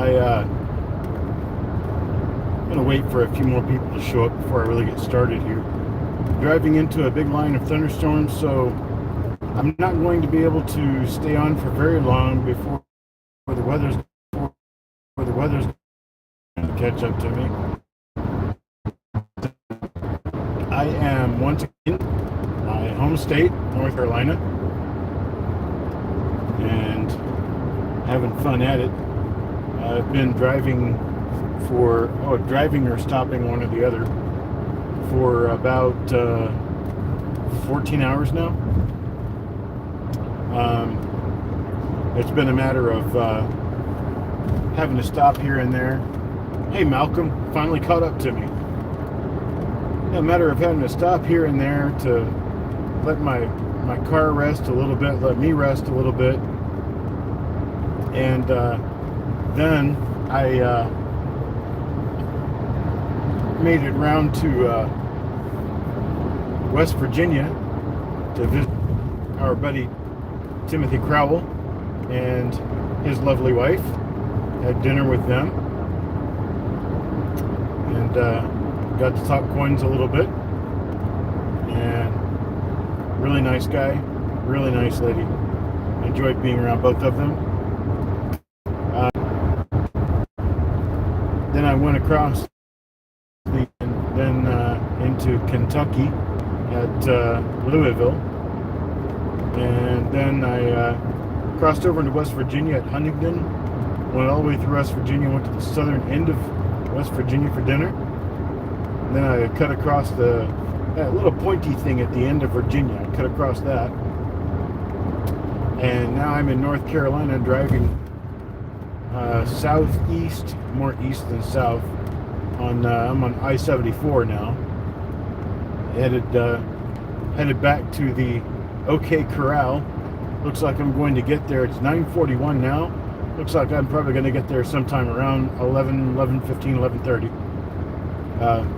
I'm gonna wait for a few more people to show up before I really get started here. Driving into a big line of thunderstorms, so I'm not going to be able to stay on for very long before the weather's going to catch up to me. I am once again in my home state, North Carolina, and having fun at it. I've been driving or stopping, one or the other, for about 14 hours now. It's been a matter of having to stop here and there. Hey, Malcolm, finally caught up to me. A matter of having to stop here and there to let my car rest a little bit, let me rest a little bit, and then I made it round to West Virginia to visit our buddy Timothy Crowell and his lovely wife. Had dinner with them and got to talk coins a little bit. And really nice guy, really nice lady. Enjoyed being around both of them. Then I went across into Kentucky at Louisville, and then I crossed over into West Virginia at Huntington, went all the way through West Virginia, went to the southern end of West Virginia for dinner, and then I cut across that little pointy thing at the end of Virginia. I cut across that, and now I'm in North Carolina driving southeast, more east than south. I'm on I-74 now, headed back to the OK Corral. Looks like I'm going to get there. It's 9:41 now. Looks like I'm probably going to get there sometime around 11:15, 11:30.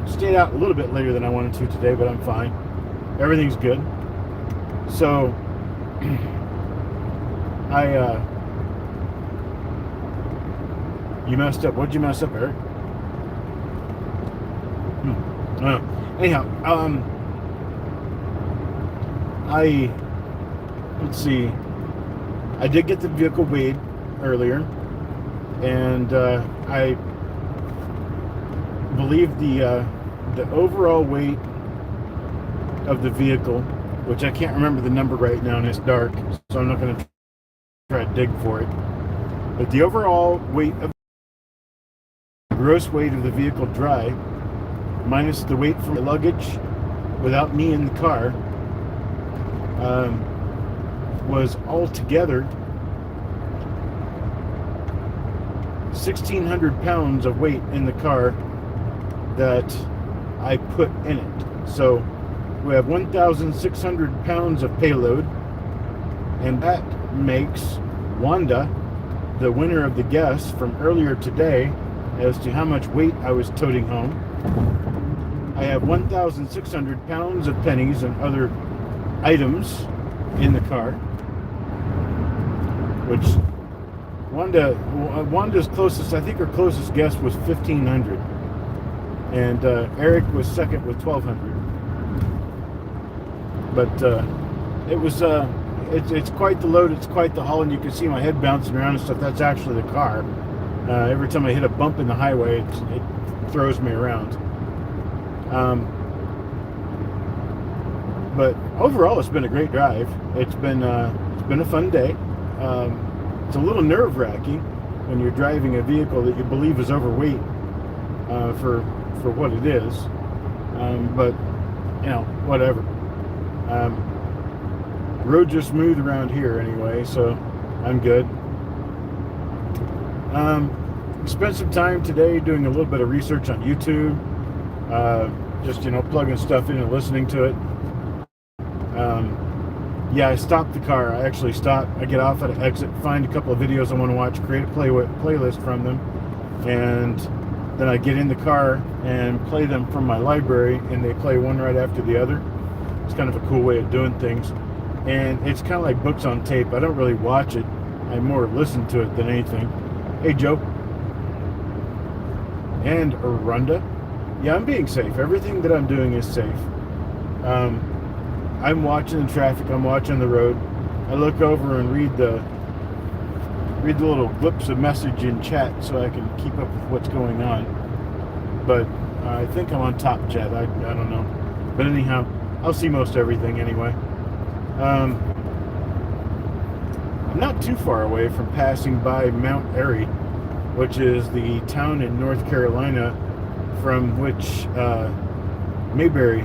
Stayed out a little bit later than I wanted to today, but I'm fine. Everything's good. So you messed up. What'd you mess up, Eric? Anyhow, let's see. I did get the vehicle weighed earlier, and I believe the overall weight of the vehicle, which I can't remember the number right now and it's dark, so I'm not going to try to dig for it. But the overall weight of the gross weight of the vehicle dry, minus the weight from the luggage without me in the car, was altogether 1,600 pounds of weight in the car that I put in it. So we have 1,600 pounds of payload, and that makes Wanda the winner of the guess from earlier today as to how much weight I was toting home. I have 1,600 pounds of pennies and other items in the car, which Wanda's closest, I think her closest guess was 1,500, and Eric was second with 1,200. But it was it's quite the load, it's quite the haul, and you can see my head bouncing around and stuff. That's actually the car. Every time I hit a bump in the highway, it throws me around. But overall, it's been a great drive. It's been a fun day. It's a little nerve-wracking when you're driving a vehicle that you believe is overweight for what it is. But you know, whatever. Roads are smooth around here anyway, so I'm good. Spent some time today doing a little bit of research on YouTube. Just, plugging stuff in and listening to it. Yeah, I stopped the car. I actually stopped. I get off at an exit, find a couple of videos I want to watch, create a playlist from them, and then I get in the car and play them from my library, and they play one right after the other. It's kind of a cool way of doing things, and it's kind of like books on tape. I don't really watch it. I more listen to it than anything. Hey, Joe. and Arunda. Yeah, I'm being safe. Everything that I'm doing is safe. I'm watching the traffic. I'm watching the road. I look over and read the little blips of message in chat so I can keep up with what's going on. But I think I'm on top jet. I don't know. But anyhow, I'll see most everything anyway. I'm not too far away from passing by Mount Airy, which is the town in North Carolina from which Mayberry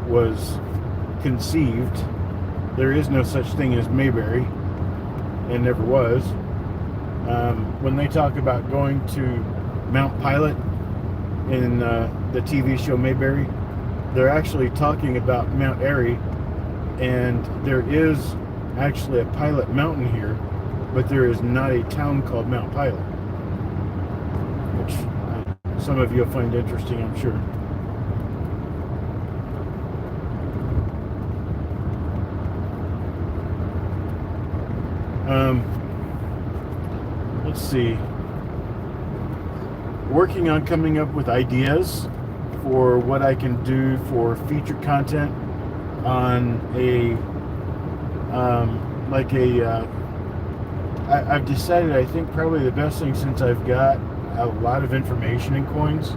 was conceived. There is no such thing as Mayberry, and never was. When they talk about going to Mount Pilot in the TV show Mayberry, they're actually talking about Mount Airy, and there is actually a Pilot Mountain here, but there is not a town called Mount Pilot, which some of you will find interesting, I'm sure. Let's see. Working on coming up with ideas for what I can do for featured content on I've decided, I think probably the best thing, since I've got a lot of information in coins,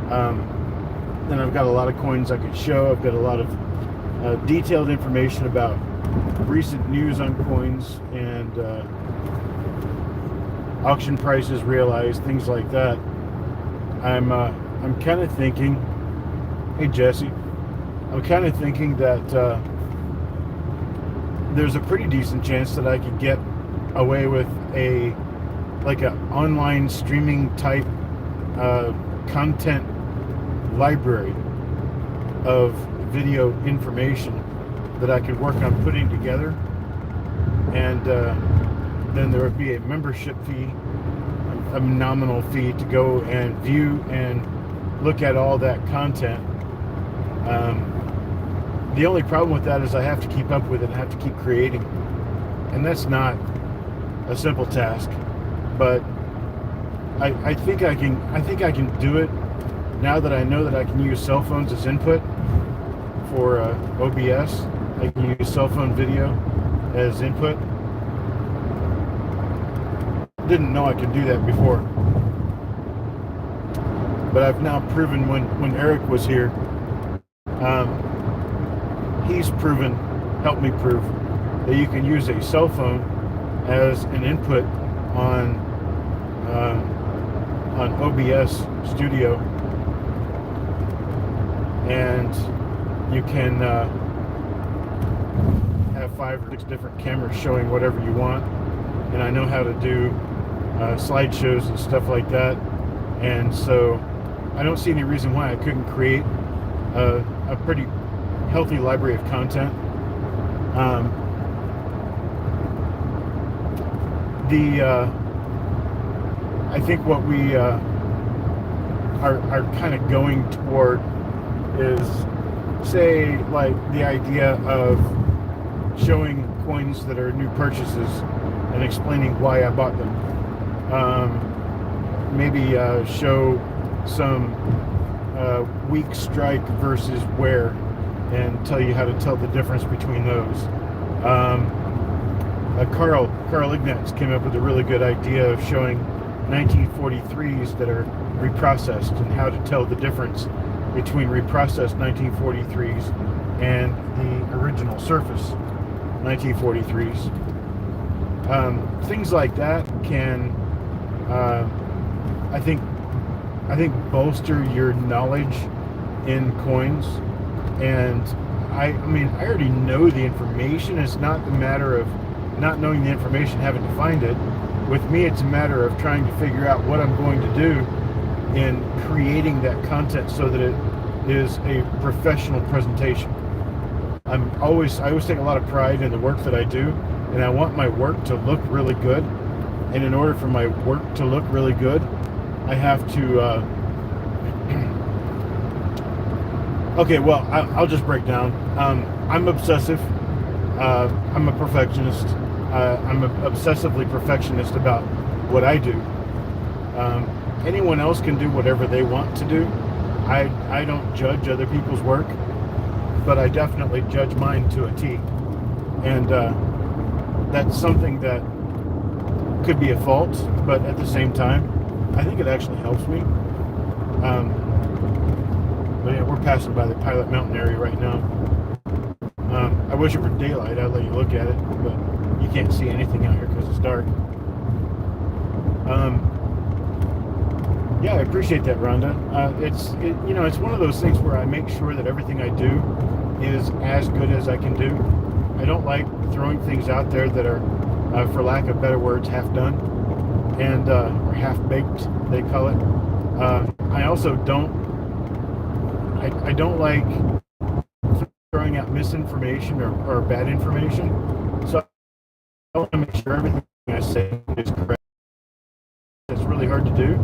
and I've got a lot of coins I could show. I've got a lot of detailed information about recent news on coins and auction prices realized, things like that. I'm kind of thinking, hey Jesse, I'm kind of thinking that there's a pretty decent chance that I could get away with an online streaming type content library of video information that I could work on putting together, and then there would be a membership fee, a nominal fee, to go and view and look at all that content. The only problem with that is I have to keep up with it. I have to keep creating, and that's not a simple task. But I think I can do it now that I know that I can use cell phones as input for OBS. I can use cell phone video as input. Didn't know I could do that before, but I've now proven, when Eric was here, he's helped me prove that you can use a cell phone as an input on OBS Studio, and you can have 5 or 6 different cameras showing whatever you want. And I know how to do slideshows and stuff like that, and so I don't see any reason why I couldn't create a pretty healthy library of content. I think what we are kind of going toward is, say, like the idea of showing coins that are new purchases and explaining why I bought them. Maybe show some weak strike versus wear, and tell you how to tell the difference between those. Carl Ignatz came up with a really good idea of showing 1943s that are reprocessed, and how to tell the difference between reprocessed 1943s and the original surface 1943s. Things like that can, I think, bolster your knowledge in coins. And I mean, I already know the information. It's not the matter of not knowing the information, having to find it. With me, it's a matter of trying to figure out what I'm going to do in creating that content so that it is a professional presentation. I always take a lot of pride in the work that I do, and I want my work to look really good. And in order for my work to look really good, I have to okay, well, I'll just break down. I'm obsessive. I'm a perfectionist. I'm obsessively perfectionist about what I do. anyone else can do whatever they want to do. I don't judge other people's work, but I definitely judge mine to a T. And that's something that could be a fault, but at the same time, I think it actually helps me. But yeah, we're passing by the Pilot Mountain area right now. I wish it were daylight. I'd let you look at it, but you can't see anything out here because it's dark. Yeah, I appreciate that, Rhonda. It's one of those things where I make sure that everything I do is as good as I can do. I don't like throwing things out there that are, for lack of better words, half done and or half baked, they call it. I also don't. I don't like throwing out misinformation or bad information. So I want to make sure everything I say is correct. It's really hard to do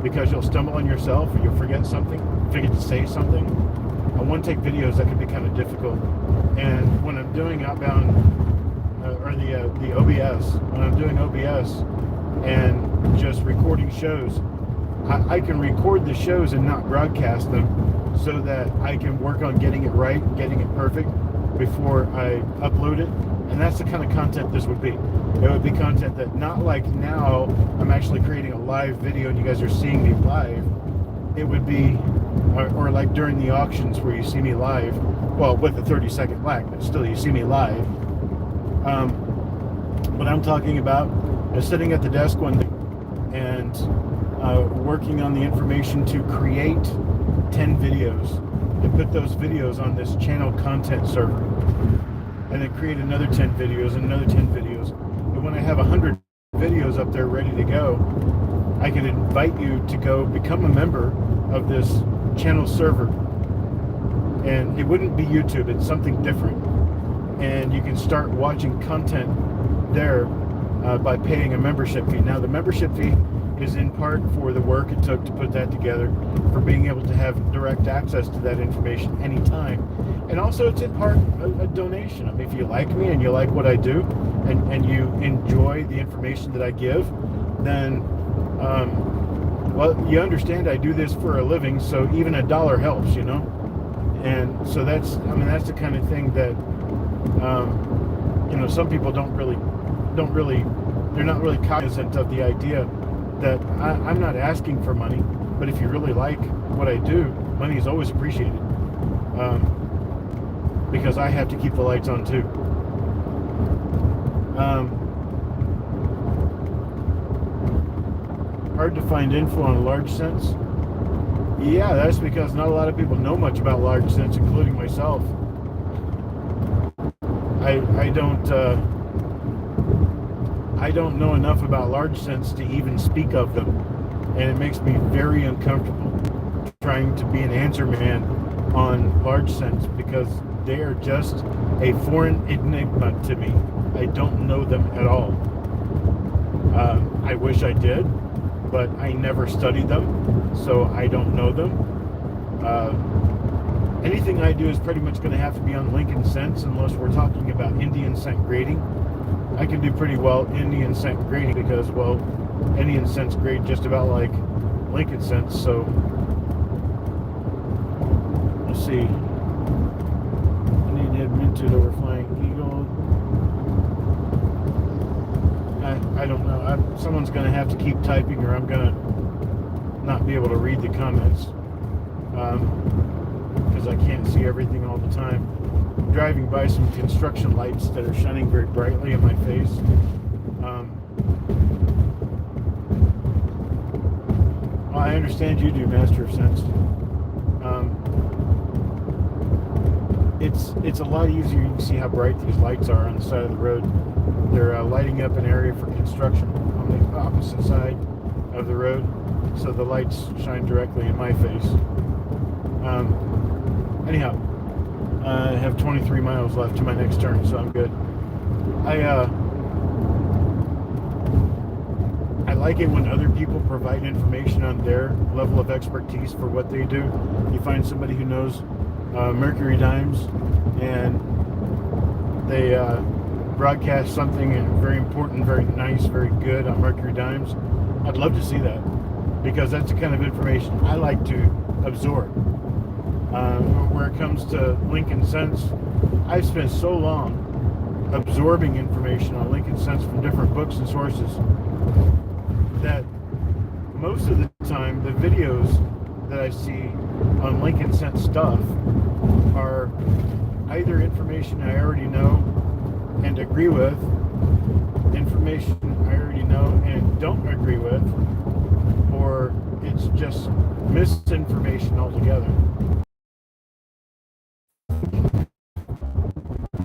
because you'll stumble on yourself or you'll forget something, forget to say something. On one-take videos, that can be kind of difficult. And when I'm doing outbound or the OBS, when I'm doing OBS and just recording shows, I can record the shows and not broadcast them so that I can work on getting it right, getting it perfect before I upload it. And that's the kind of content this would be. It would be content that, not like now I'm actually creating a live video and you guys are seeing me live. It would be, or like during the auctions where you see me live, well, with a 30-second lag, but still you see me live. What I'm talking about is sitting at the desk one day and working on the information to create 10 videos and put those videos on this channel content server, and then create another 10 videos and another 10 videos. And when I have 100 videos up there ready to go, I can invite you to go become a member of this channel server. And it wouldn't be YouTube, it's something different. And you can start watching content there by paying a membership fee. Now, the membership fee is in part for the work it took to put that together, for being able to have direct access to that information anytime. And also it's in part a donation. I mean, if you like me and you like what I do and you enjoy the information that I give, then, well, you understand I do this for a living, so even $1 helps, you know? And so that's the kind of thing that, some people they're not really cognizant of the idea that I'm not asking for money, but if you really like what I do, money is always appreciated, because I have to keep the lights on too. Hard to find info on large cents. Yeah, that's because not a lot of people know much about large cents, including myself. I don't know enough about large cents to even speak of them, and it makes me very uncomfortable trying to be an answer man on large cents because they are just a foreign enigma to me. I don't know them at all. I wish I did, but I never studied them, so I don't know them. Anything I do is pretty much going to have to be on Lincoln cents unless we're talking about Indian cent grading. I can do pretty well Indian cent grading because, well, Indian cents grade just about like Lincoln cents. So let's see. Indian head minted over Flying Eagle. I don't know. Someone's going to have to keep typing or I'm going to not be able to read the comments because I can't see everything all the time. I'm driving by some construction lights that are shining very brightly in my face. Well, I understand you do, Master of Sense. It's a lot easier. You can see how bright these lights are on the side of the road. They're lighting up an area for construction on the opposite side of the road, so the lights shine directly in my face. Anyhow, I have 23 miles left to my next turn, so I'm good. I like it when other people provide information on their level of expertise for what they do. You find somebody who knows Mercury dimes, and they broadcast something very important, very nice, very good on Mercury dimes. I'd love to see that. because that's the kind of information I like to absorb. Where it comes to Lincoln Sense, I've spent so long absorbing information on Lincoln Sense from different books and sources that most of the time the videos that I see on Lincoln Sense stuff are either information I already know and agree with, information I already know and don't agree with, or it's just misinformation altogether.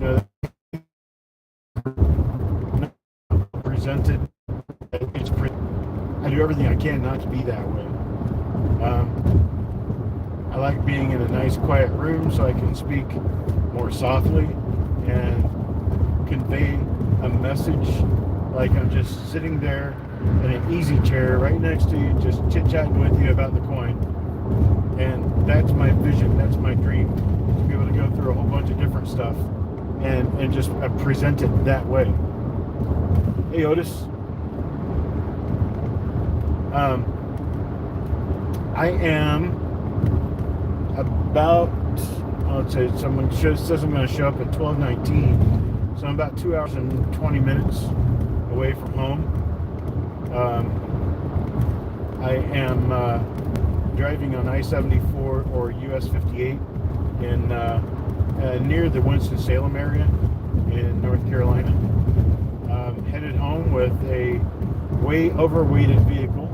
You know, presented, I do everything I can not to be that way. I like being in a nice quiet room so I can speak more softly and convey a message like I'm just sitting there in an easy chair right next to you, just chit-chatting with you about the coin. And that's my vision, that's my dream, to be able to go through a whole bunch of different stuff and just present it that way. Hey Otis. I am about, let's say someone says I'm going to show up at 12:19, so I'm about 2 hours and 20 minutes away from home. I am driving on I-74 or US 58 in near the Winston-Salem area in North Carolina. Headed home with a way overweighted vehicle.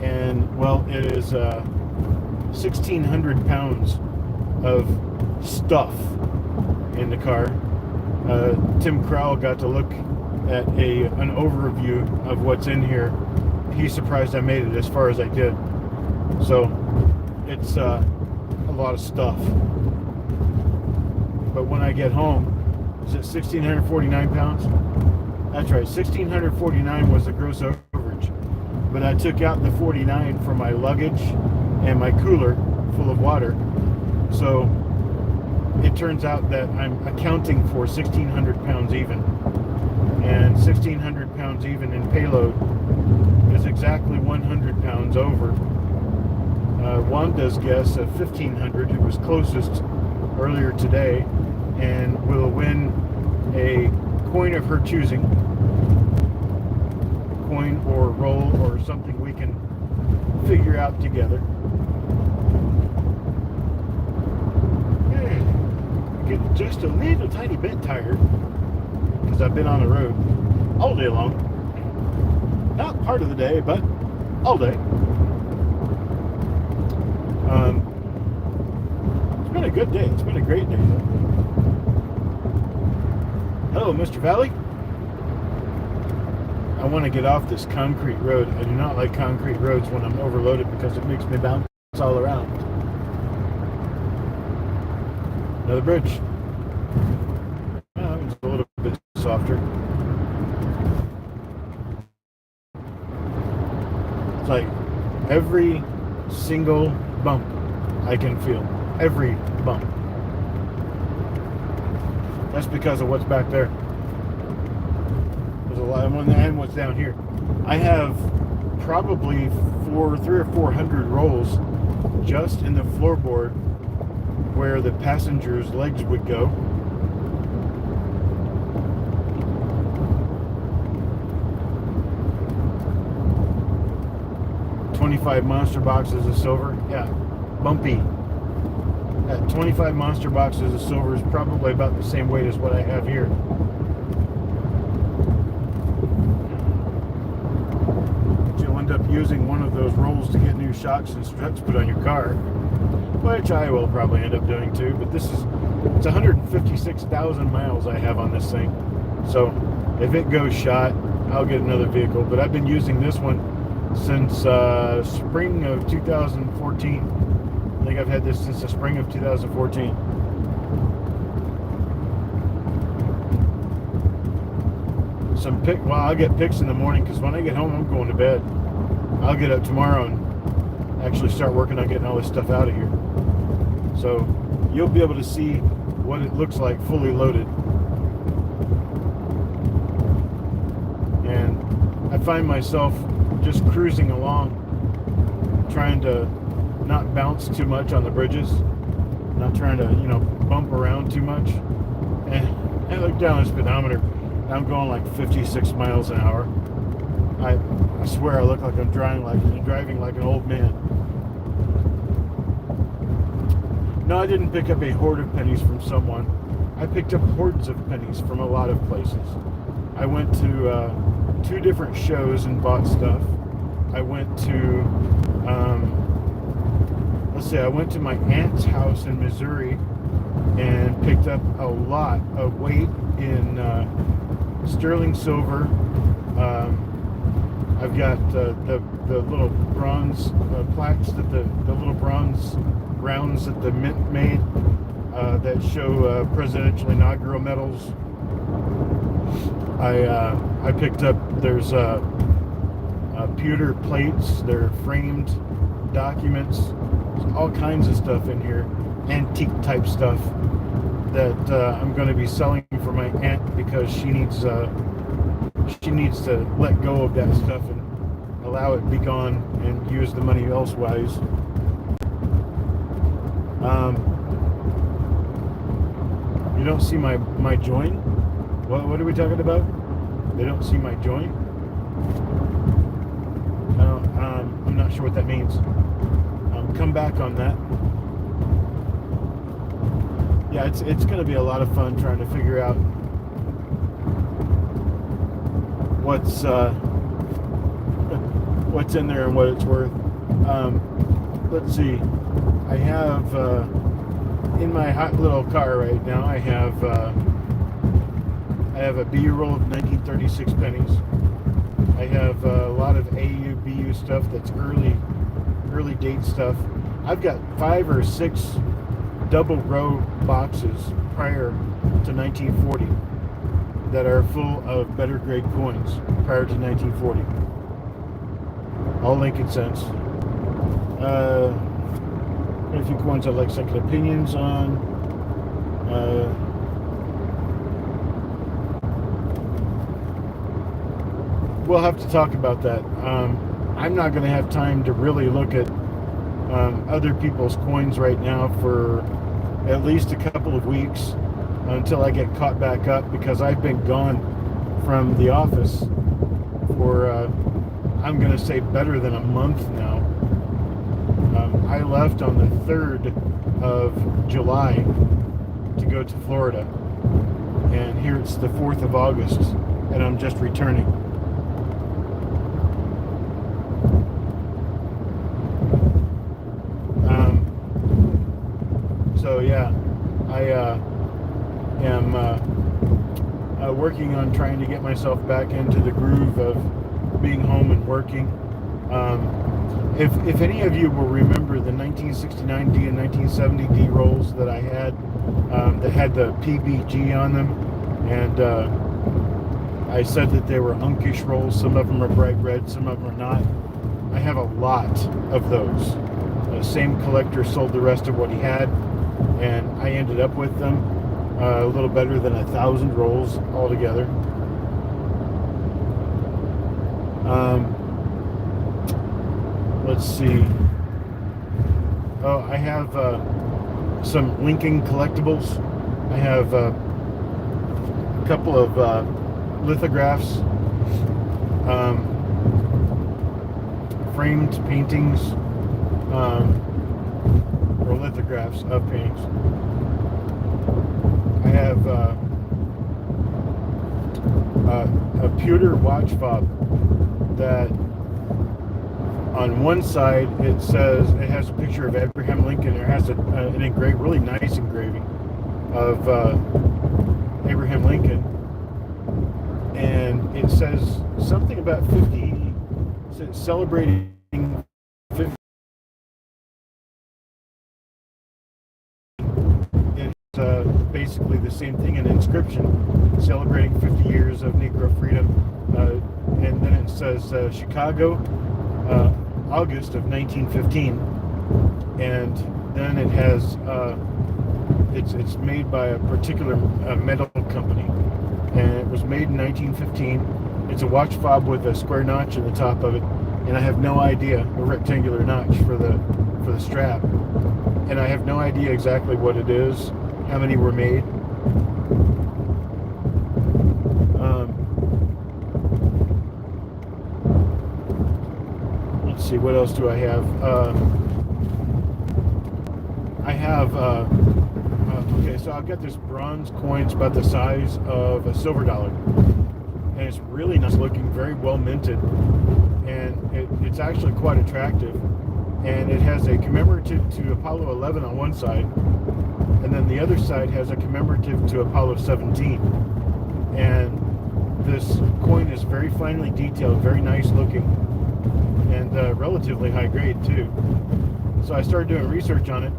And well, it is 1,600 pounds of stuff in the car. Tim Crowell got to look at an overview of what's in here. He's surprised I made it as far as I did. So it's a lot of stuff. But when I get home, is it 1,649 pounds? That's right, 1,649 was the gross overage. But I took out the 49 for my luggage and my cooler full of water. So it turns out that I'm accounting for 1,600 pounds even. And 1,600 pounds even in payload is exactly 100 pounds over Wanda's guess of 1,500, who was closest earlier today, and will win a coin of her choosing. Coin or roll or something we can figure out together. I get just a little tiny bit tired because I've been on the road all day long. Not part of the day, but all day. It's been a good day. It's been a great day. Hello, Mr. Valley. I want to get off this concrete road. I do not like concrete roads when I'm overloaded because it makes me bounce all around. Another bridge. It's a little bit softer. It's like every single bump I can feel. Every bump. That's because of what's back there. There's a lot of one and what's down here. I have probably 300 or 400 rolls just in the floorboard where the passenger's legs would go. $25 monster boxes of silver. Yeah, bumpy. That 25 monster boxes of silver is probably about the same weight as what I have here. But you'll end up using one of those rolls to get new shocks and struts put on your car, which I will probably end up doing too. But it's 156,000 miles I have on this thing. So if it goes shot, I'll get another vehicle. But I've been using this one since spring of 2014. I think I've had this since the spring of 2014. I'll get pics in the morning because when I get home, I'm going to bed. I'll get up tomorrow and actually start working on getting all this stuff out of here. So you'll be able to see what it looks like fully loaded. And find myself just cruising along, trying to not bounce too much on the bridges, not trying to, bump around too much. And I look down the speedometer, and I'm going like 56 miles an hour. I swear I look like I'm driving like an old man. No, I didn't pick up a hoard of pennies from someone. I picked up hordes of pennies from a lot of places. I went to 2 different shows and bought stuff. I went to, I went to my aunt's house in Missouri and picked up a lot of weight in sterling silver. I've got the little bronze plaques that the little bronze rounds that the mint made that show presidential inaugural medals. I picked up, there's pewter plates, they're framed documents, there's all kinds of stuff in here, antique type stuff that I'm going to be selling for my aunt because she needs to let go of that stuff and allow it be gone and use the money elsewise. You don't see my join? What are we talking about? They don't see my join? I'm not sure what that means. Come back on that. Yeah, it's going to be a lot of fun trying to figure out what's in there and what it's worth. Let's see. I have in my hot little car right now. I have a B roll of 1936 pennies. I have a lot of AU, BU stuff that's early date stuff. I've got 5 or 6 double row boxes prior to 1940 that are full of better grade coins prior to 1940. All Lincoln cents. A few coins I'd like second opinions on. We'll have to talk about that. I'm not going to have time to really look at other people's coins right now for at least a couple of weeks until I get caught back up, because I've been gone from the office for I'm going to say better than a month now. I left on the 3rd of July to go to Florida, and here it's the 4th of August, and I'm just returning. So yeah, I am working on trying to get myself back into the groove of being home and working. If any of you will remember the 1969D and 1970D rolls that I had, that had the PBG on them, and I said that they were unkish rolls. Some of them are bright red, some of them are not. I have a lot of those. The same collector sold the rest of what he had, and I ended up with them a little better than 1,000 rolls altogether. Let's see. Oh, I have some Lincoln collectibles. I have a couple of lithographs, framed paintings, or lithographs of paintings. I have a pewter watch fob that on one side it says, it has a picture of Abraham Lincoln. It has an engraved, really nice engraving of Abraham Lincoln, and it says something about 50, celebrating 50. It's basically the same thing, an inscription celebrating 50 years of Negro freedom, and then it says Chicago, August of 1915, and then it has it's made by a particular metal company, and it was made in 1915, It's a watch fob with a square notch in the top of it, and I have no idea, a rectangular notch for the strap, and I have no idea exactly what it is, how many were made. Let's see, what else do I have? Okay, so I've got this bronze coin. It's about the size of a silver dollar, and it's really nice looking, very well minted, and it's actually quite attractive. And it has a commemorative to Apollo 11 on one side, and then the other side has a commemorative to Apollo 17. And this coin is very finely detailed, very nice looking, and relatively high grade too. So I started doing research on it,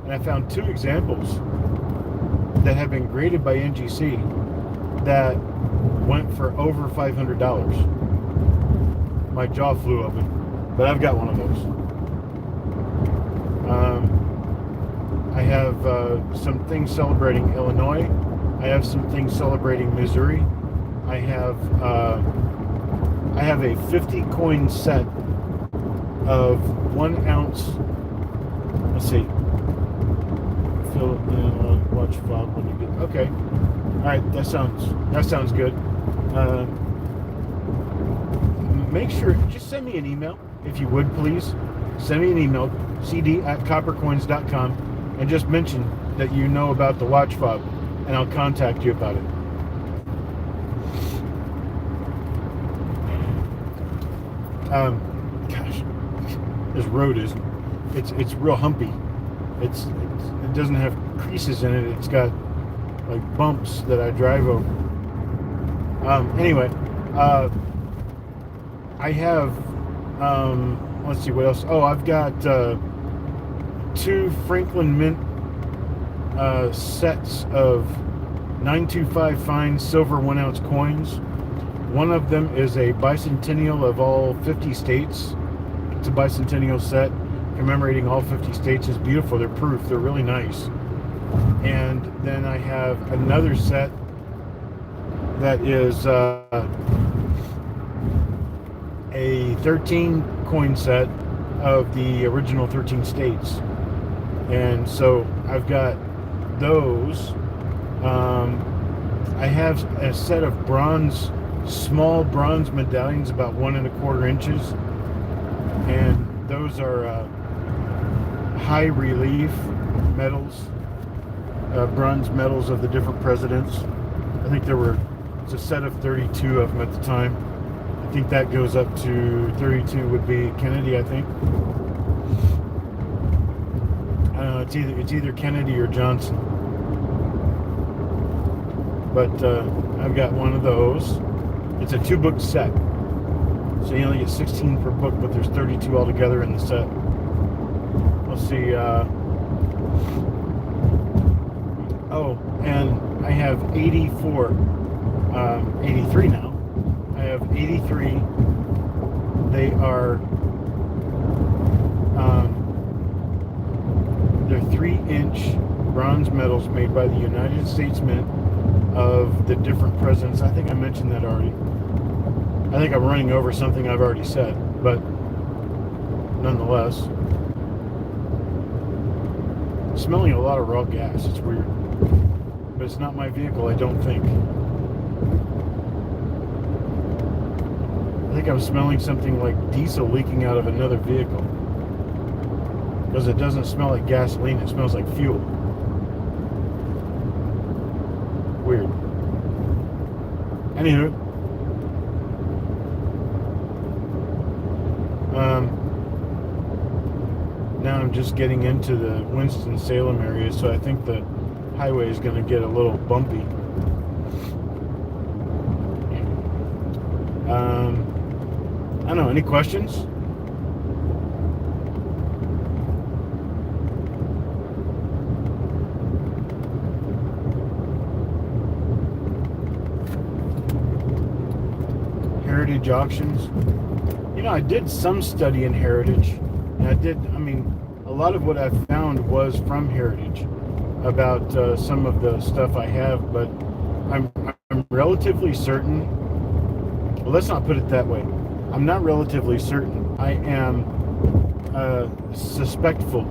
and I found 2 examples that have been graded by NGC that went for over $500. My jaw flew open, but I've got one of those. I have some things celebrating Illinois. I have some things celebrating Missouri. I have a 50 coin set of 1 ounce. Let's see. Fill it in, watch fob when you get. Okay. All right. That sounds good. Make sure, just send me an email if you would, please. Send me an email, cd@coppercoins.com, and just mention that you know about the watch fob, and I'll contact you about it. Gosh, this road it's real humpy. It doesn't have creases in it. It's got like bumps that I drive over. Anyway, I have let's see what else. Oh, I've got 2 Franklin Mint sets of 925 fine silver 1 ounce coins. One of them is a bicentennial of all 50 states. It's a bicentennial set commemorating all 50 states. It's beautiful. They're proof. They're really nice. And then I have another set that is a 13 coin set of the original 13 states. And so I've got those. I have a set of small bronze medallions about 1 1/4 inches, and those are high relief medals, bronze medals of the different presidents. I think it's a set of 32 of them at the time. I think that goes up to 32 would be Kennedy, I think. I don't know, it's either Kennedy or Johnson. But I've got one of those. It's a 2-book set. So you only get 16 per book, but there's 32 altogether in the set. Let's see. Oh, and I have 83 now. I have 83. They are they're 3-inch bronze medals made by the United States Mint of the different presidents. I think I mentioned that already. I think I'm running over something I've already said, but nonetheless, I'm smelling a lot of raw gas. It's weird, but it's not my vehicle, I don't think. I think I'm smelling something like diesel leaking out of another vehicle, because it doesn't smell like gasoline, it smells like fuel. Weird. Anywho, now I'm just getting into the Winston-Salem area, so I think the highway is going to get a little bumpy. I don't know, any questions? Heritage auctions. You know, I did some study in Heritage, and a lot of what I found was from Heritage about some of the stuff I have, but I'm relatively certain Well, let's not put it that way. I'm not relatively certain. I am suspectful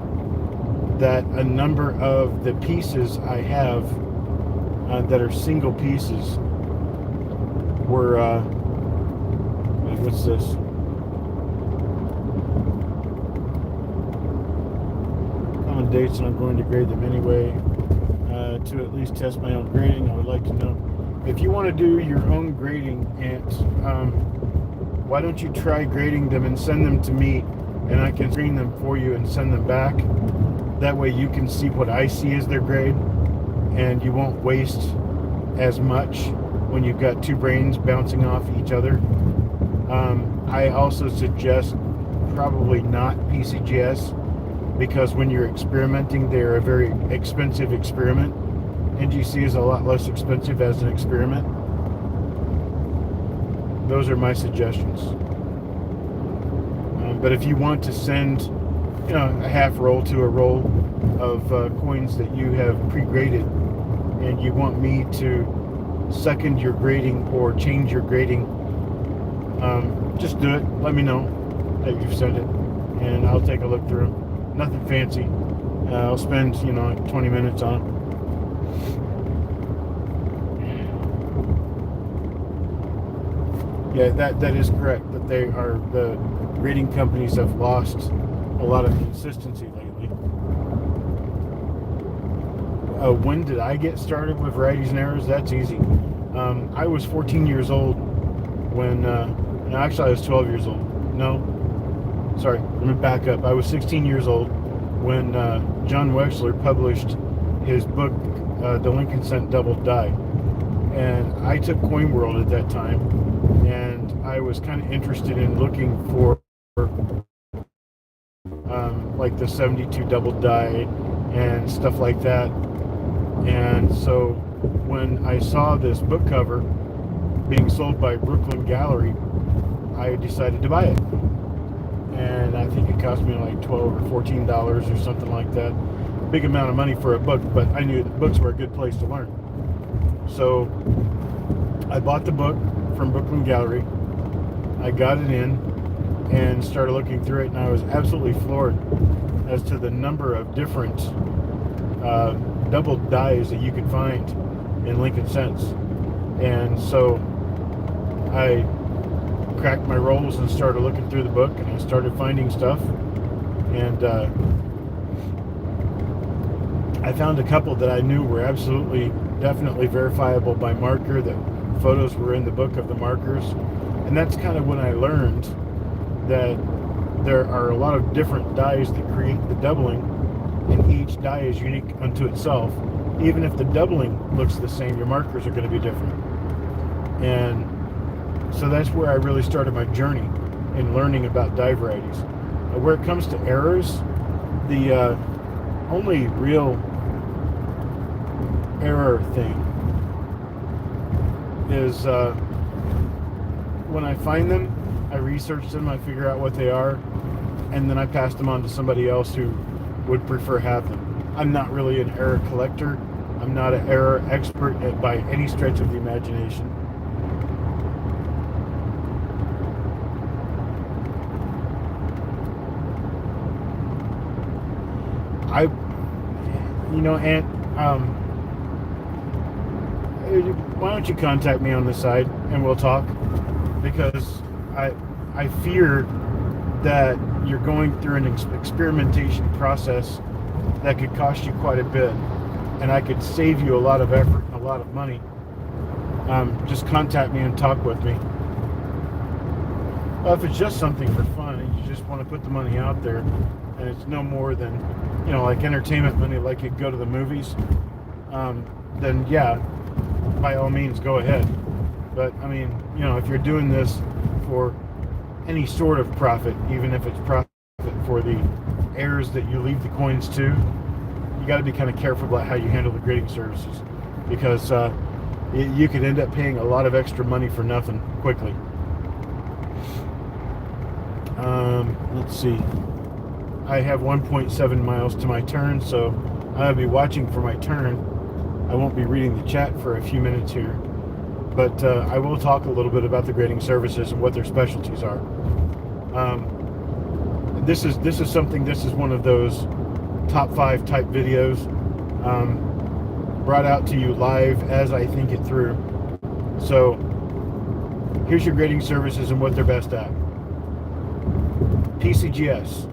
that a number of the pieces I have that are single pieces were wait, what's this? Common dates, and I'm going to grade them anyway. To at least test my own grading, I would like to know if you want to do your own grading, Ant. Why don't you try grading them and send them to me, and I can screen them for you and send them back. That way you can see what I see as their grade, and you won't waste as much when you've got two brains bouncing off each other. I also suggest probably not PCGS, because when you're experimenting, they're a very expensive experiment. NGC is a lot less expensive as an experiment. Those are my suggestions. But if you want to send, a half roll to a roll of coins that you have pre-graded, and you want me to second your grading or change your grading, just do it. Let me know that you've sent it, and I'll take a look through them. Nothing fancy. I'll spend 20 minutes on it. Yeah, that is correct. That the grading companies have lost a lot of consistency lately. When did I get started with varieties and errors? That's easy. I was 14 years old when, actually I was 12 years old. No, sorry, let me back up. I was 16 years old when John Wexler published his book, The Lincoln Cent Double Die. And I took Coin World at that time, and I was kind of interested in looking for like the 72 double die and stuff like that. And so when I saw this book cover being sold by Brooklyn Gallery, I decided to buy it. And I think it cost me like $12 or $14 or something like that. Big amount of money for a book, but I knew that books were a good place to learn. So I bought the book from Brooklyn Gallery. I got it in and started looking through it, and I was absolutely floored as to the number of different double dies that you could find in Lincoln Cents. And so I cracked my rolls and started looking through the book, and I started finding stuff, and I found a couple that I knew were absolutely definitely verifiable by marker. The photos were in the book of the markers, and that's kind of when I learned that there are a lot of different dies that create the doubling, and each die is unique unto itself. Even if the doubling looks the same, your markers are going to be different. And so that's where I really started my journey in learning about die varieties. Where it comes to errors, the only real error thing is when I find them, I research them, I figure out what they are, and then I pass them on to somebody else who would prefer have them. I'm not really an error collector. I'm not an error expert by any stretch of the imagination. Ant, why don't you contact me on the side and we'll talk, because I fear that you're going through an experimentation process that could cost you quite a bit, and I could save you a lot of effort and a lot of money. Just contact me and talk with me. Well, if it's just something for fun and you just want to put the money out there, and it's no more than, like entertainment money, like you'd go to the movies, then yeah, by all means, go ahead. But I mean, if you're doing this for any sort of profit, even if it's profit for the heirs that you leave the coins to, you got to be kind of careful about how you handle the grading services, because you could end up paying a lot of extra money for nothing quickly. Let's see. I have 1.7 miles to my turn, so I'll be watching for my turn. I won't be reading the chat for a few minutes here. But I will talk a little bit about the grading services and what their specialties are. This is one of those top 5 type videos, brought out to you live as I think it through. So here's your grading services and what they're best at. PCGS,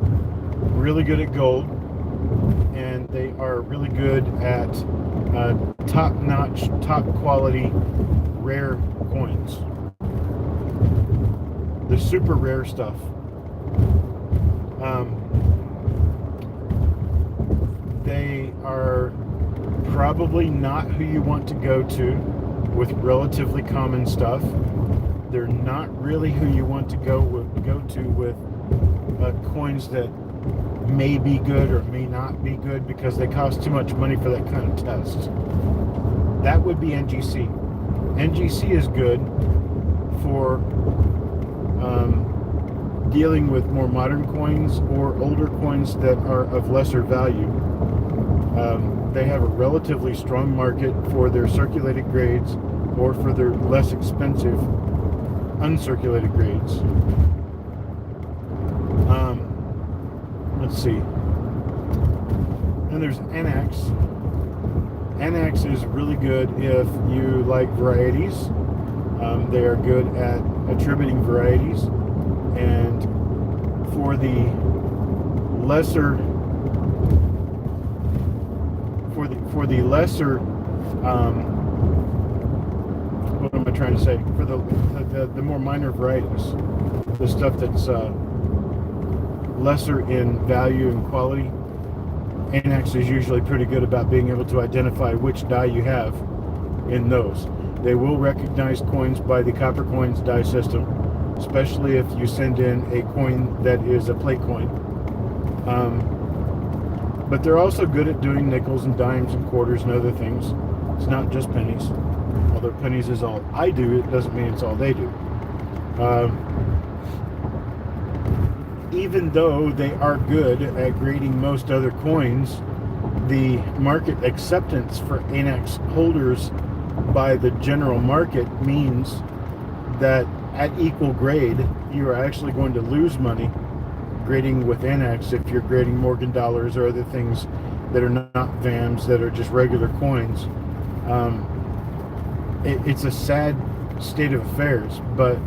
really good at gold, and they are really good at top-notch, top-quality, rare coins. The super rare stuff. They are probably not who you want to go to with relatively common stuff. They're not really who you want to go to with coins that may be good or may not be good, because they cost too much money for that kind of test. That would be NGC. NGC is good for dealing with more modern coins or older coins that are of lesser value. They have a relatively strong market for their circulated grades or for their less expensive uncirculated grades. Let's see. And there's NX. NX is really good if you like varieties. They are good at attributing varieties, and for the lesser what am I trying to say? For the more minor varieties, the stuff that's lesser in value and quality, NX is usually pretty good about being able to identify which die you have in those. They will recognize coins by the Coppercoins die system, especially if you send in a coin that is a plate coin. But they're also good at doing nickels and dimes and quarters and other things. It's not just pennies. Although pennies is all I do, it doesn't mean it's all they do. Even though they are good at grading most other coins, the market acceptance for NX holders by the general market means that at equal grade, you are actually going to lose money grading with NX if you're grading Morgan dollars or other things that are not VAMs, that are just regular coins. It's a sad state of affairs, but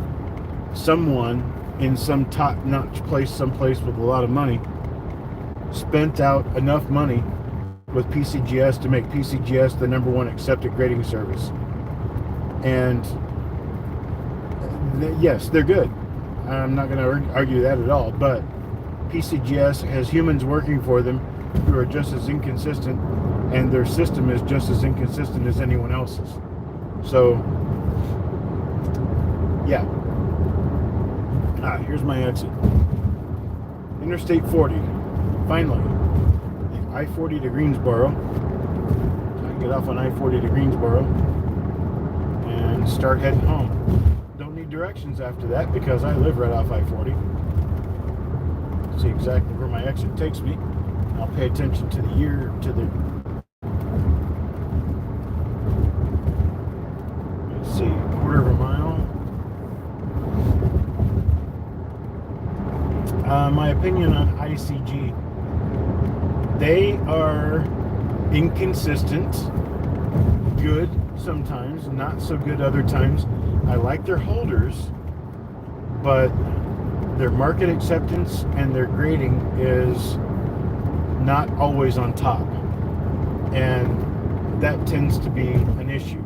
someone in some top-notch place, someplace with a lot of money, spent out enough money with PCGS to make PCGS the #1 accepted grading service. And yes, they're good. I'm not going to argue that at all, but PCGS has humans working for them who are just as inconsistent, and their system is just as inconsistent as anyone else's. So, yeah. Here's my exit. Interstate 40. Finally. I-40 to Greensboro. I can get off on I-40 to Greensboro and start heading home. Don't need directions after that because I live right off I-40. See exactly where my exit takes me. I'll pay attention to the let's see, quarter of a mile. My opinion on ICG. They are inconsistent, good sometimes, not so good other times. I like their holders, but their market acceptance and their grading is not always on top, and that tends to be an issue.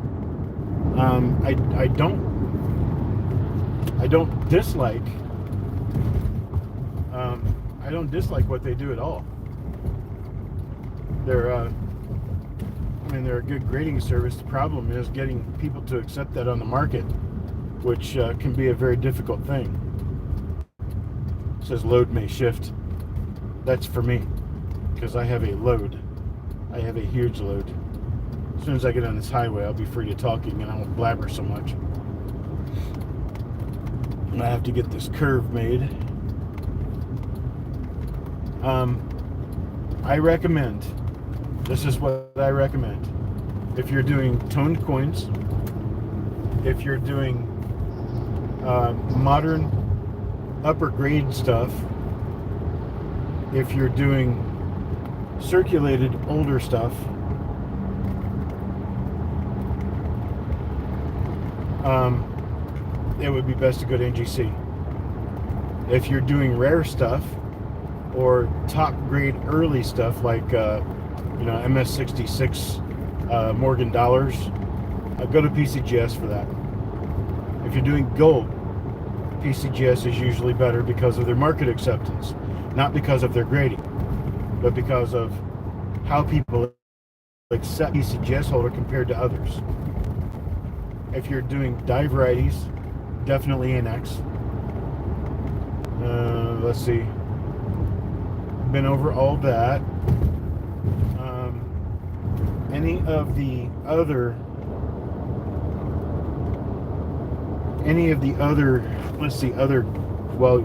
I don't dislike what they do at all. They're a good grading service. The problem is getting people to accept that on the market, which can be a very difficult thing. It says load may shift. That's for me, because I have a load. I have a huge load. As soon as I get on this highway, I'll be free to talking and I won't blabber so much. And I have to get this curve made. I recommend, this is what I recommend. If you're doing toned coins, if you're doing modern upper grade stuff, if you're doing circulated older stuff, it would be best to go to NGC. If you're doing rare stuff or top grade early stuff like MS66 Morgan dollars, go to PCGS for that. If you're doing gold, PCGS is usually better because of their market acceptance, not because of their grading, but because of how people accept PCGS holder compared to others. If you're doing die varieties, definitely NX. Let's see. Been over all that. Any of the other, let's see, well,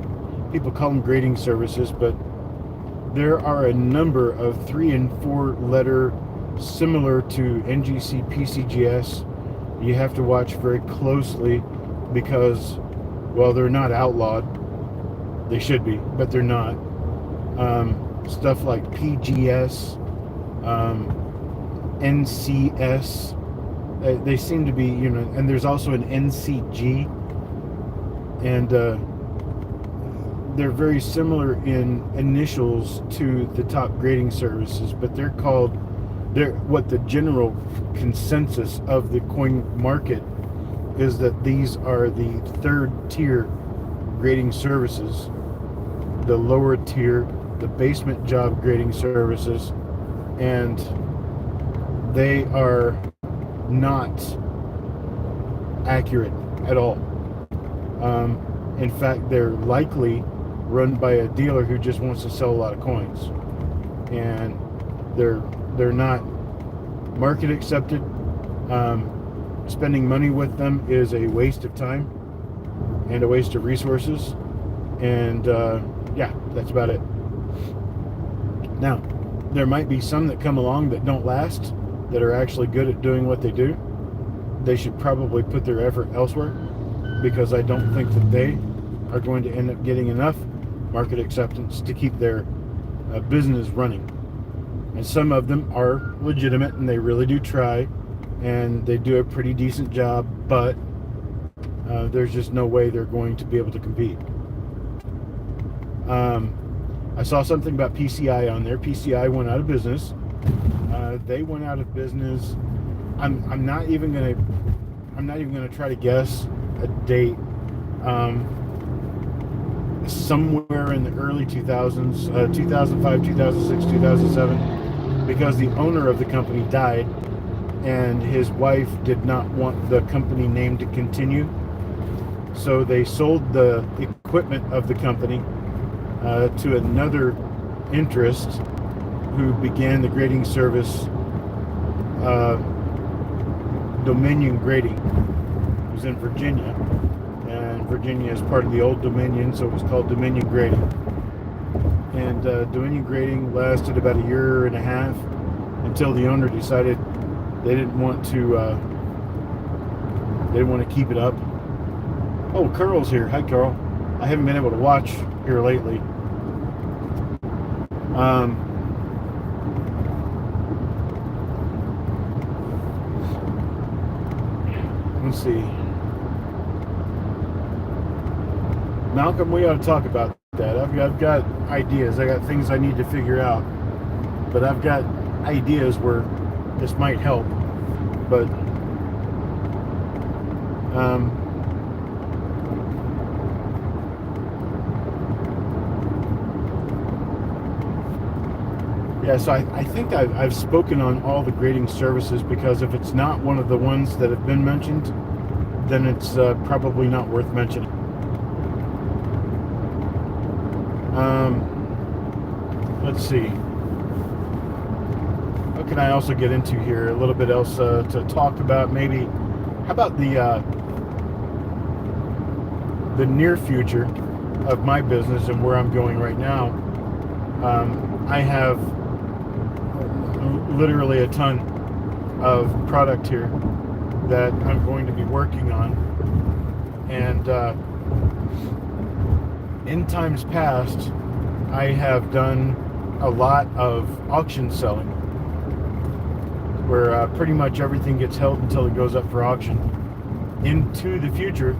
people call them grading services, but there are a number of 3 and 4 letter similar to NGC PCGS. You have to watch very closely because, well, they're not outlawed. They should be, but they're not. Stuff like PGS, NCS, they seem to be, and there's also an NCG, and they're very similar in initials to the top grading services, but they're what the general consensus of the coin market is that these are the 3rd tier grading services, the lower tier, the basement job grading services, and they are not accurate at all. In fact, they're likely run by a dealer who just wants to sell a lot of coins, and they're not market accepted. Spending money with them is a waste of time and a waste of resources, and yeah, that's about it. Now, there might be some that come along that don't last, that are actually good at doing what they do. They should probably put their effort elsewhere, because I don't think that they are going to end up getting enough market acceptance to keep their business running. And some of them are legitimate and they really do try, and they do a pretty decent job, but there's just no way they're going to be able to compete. I saw something about PCI on there. PCI went out of business. They went out of business. I'm not even gonna try to guess a date. Somewhere in the early 2000s, 2005, 2006, 2007, because the owner of the company died, and his wife did not want the company name to continue, so they sold the equipment of the company to another interest who began the grading service, Dominion Grading. It was in Virginia, and Virginia is part of the old Dominion, so it was called Dominion Grading. And Dominion Grading lasted about a year and a half until the owner decided they didn't want to keep it up. Oh, Carl's here. Hi, Carl. I haven't been able to watch here lately. Let's see. Malcolm, we ought to talk about that. I've got ideas. I got things I need to figure out. But I've got ideas where this might help. But yeah, so I think I've spoken on all the grading services, because if it's not one of the ones that have been mentioned, then it's probably not worth mentioning. Let's see. What can I also get into here? A little bit else to talk about, maybe. How about the near future of my business and where I'm going right now? I have literally a ton of product here that I'm going to be working on. And in times past, I have done a lot of auction selling, where pretty much everything gets held until it goes up for auction. Into the future,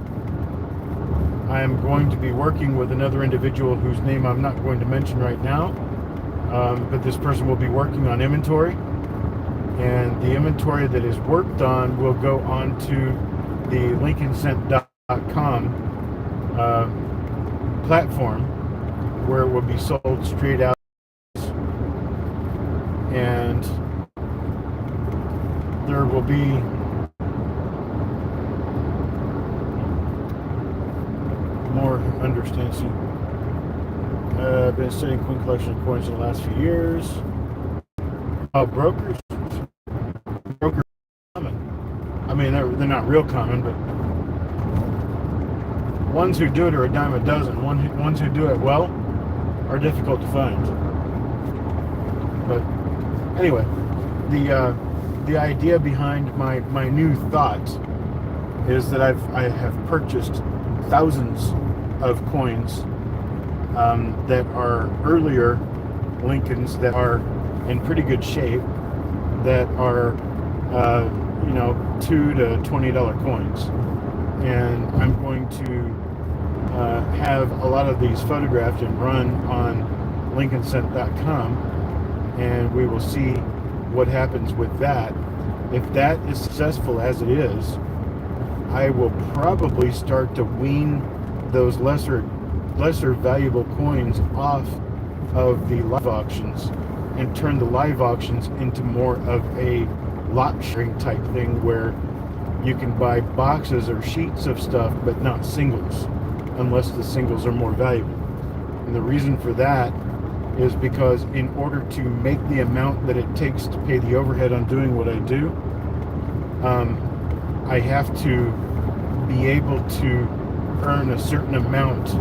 I am going to be working with another individual whose name I'm not going to mention right now, but this person will be working on inventory, and the inventory that is worked on will go on to the lincolncent.com platform, where it will be sold straight out, and there will be more understanding. I've been studying coin collection of coins in the last few years. Brokers are common. I mean, they're not real common, but ones who do it are a dime a dozen. Ones who do it well are difficult to find. But anyway, the idea behind my new thought is that I have purchased thousands of coins that are earlier Lincolns that are in pretty good shape, that are $2 to $20 coins, and I'm going to have a lot of these photographed and run on lincolncent.com, and we will see what happens with that. If that is successful as it is, I will probably start to wean those lesser valuable coins off of the live auctions and turn the live auctions into more of a lot sharing type thing, where you can buy boxes or sheets of stuff but not singles, unless the singles are more valuable. And the reason for that is because in order to make the amount that it takes to pay the overhead on doing what I do, I have to be able to earn a certain amount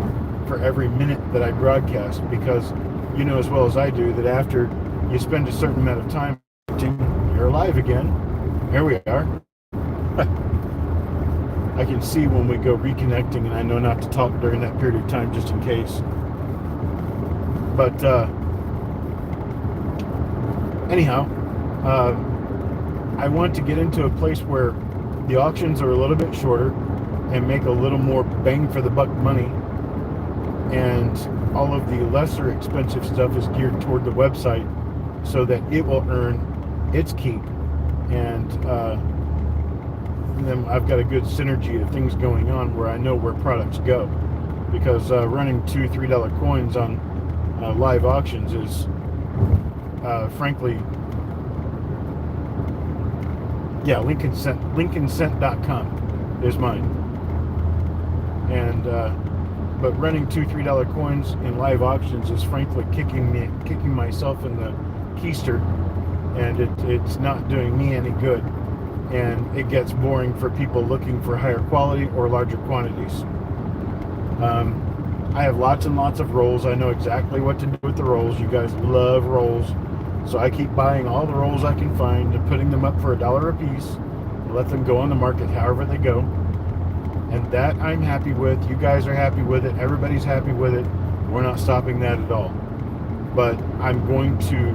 for every minute that I broadcast, because you know as well as I do that after you spend a certain amount of time, you're alive again. Here we are. I can see when we go reconnecting, and I know not to talk during that period of time just in case. But anyhow, I want to get into a place where the auctions are a little bit shorter and make a little more bang for the buck money, and all of the lesser expensive stuff is geared toward the website so that it will earn its keep, and then I've got a good synergy of things going on where I know where products go, because running $2-3 coins on live auctions is frankly, yeah, lincolncent.com is mine. And but running $2-3 coins in live auctions is frankly kicking myself in the keister, and it's not doing me any good, and it gets boring for people looking for higher quality or larger quantities. I have lots and lots of rolls. I know exactly what to do with the rolls. You guys love rolls, so I keep buying all the rolls I can find and putting them up for $1 a piece and let them go on the market however they go. And that I'm happy with. You guys are happy with it. Everybody's happy with it. We're not stopping that at all. But I'm going to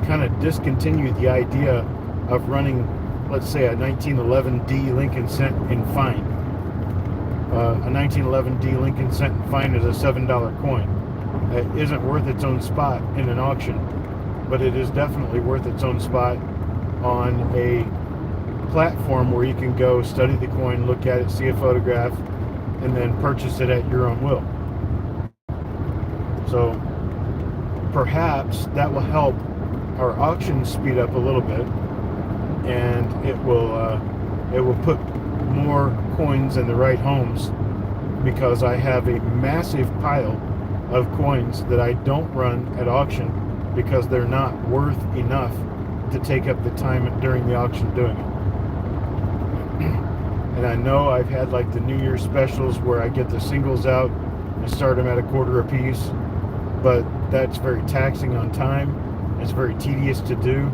kind of discontinue the idea of running, let's say, a 1911D Lincoln Cent in fine. A 1911D Lincoln Cent in fine is a $7 coin. It isn't worth its own spot in an auction, but it is definitely worth its own spot on a platform where you can go study the coin, look at it, see a photograph, and then purchase it at your own will. So perhaps that will help our auctions speed up a little bit, and it will put more coins in the right homes, because I have a massive pile of coins that I don't run at auction because they're not worth enough to take up the time during the auction doing it. And I know I've had like the New Year's specials where I get the singles out and start them at $0.25 a piece, but that's very taxing on time. It's very tedious to do,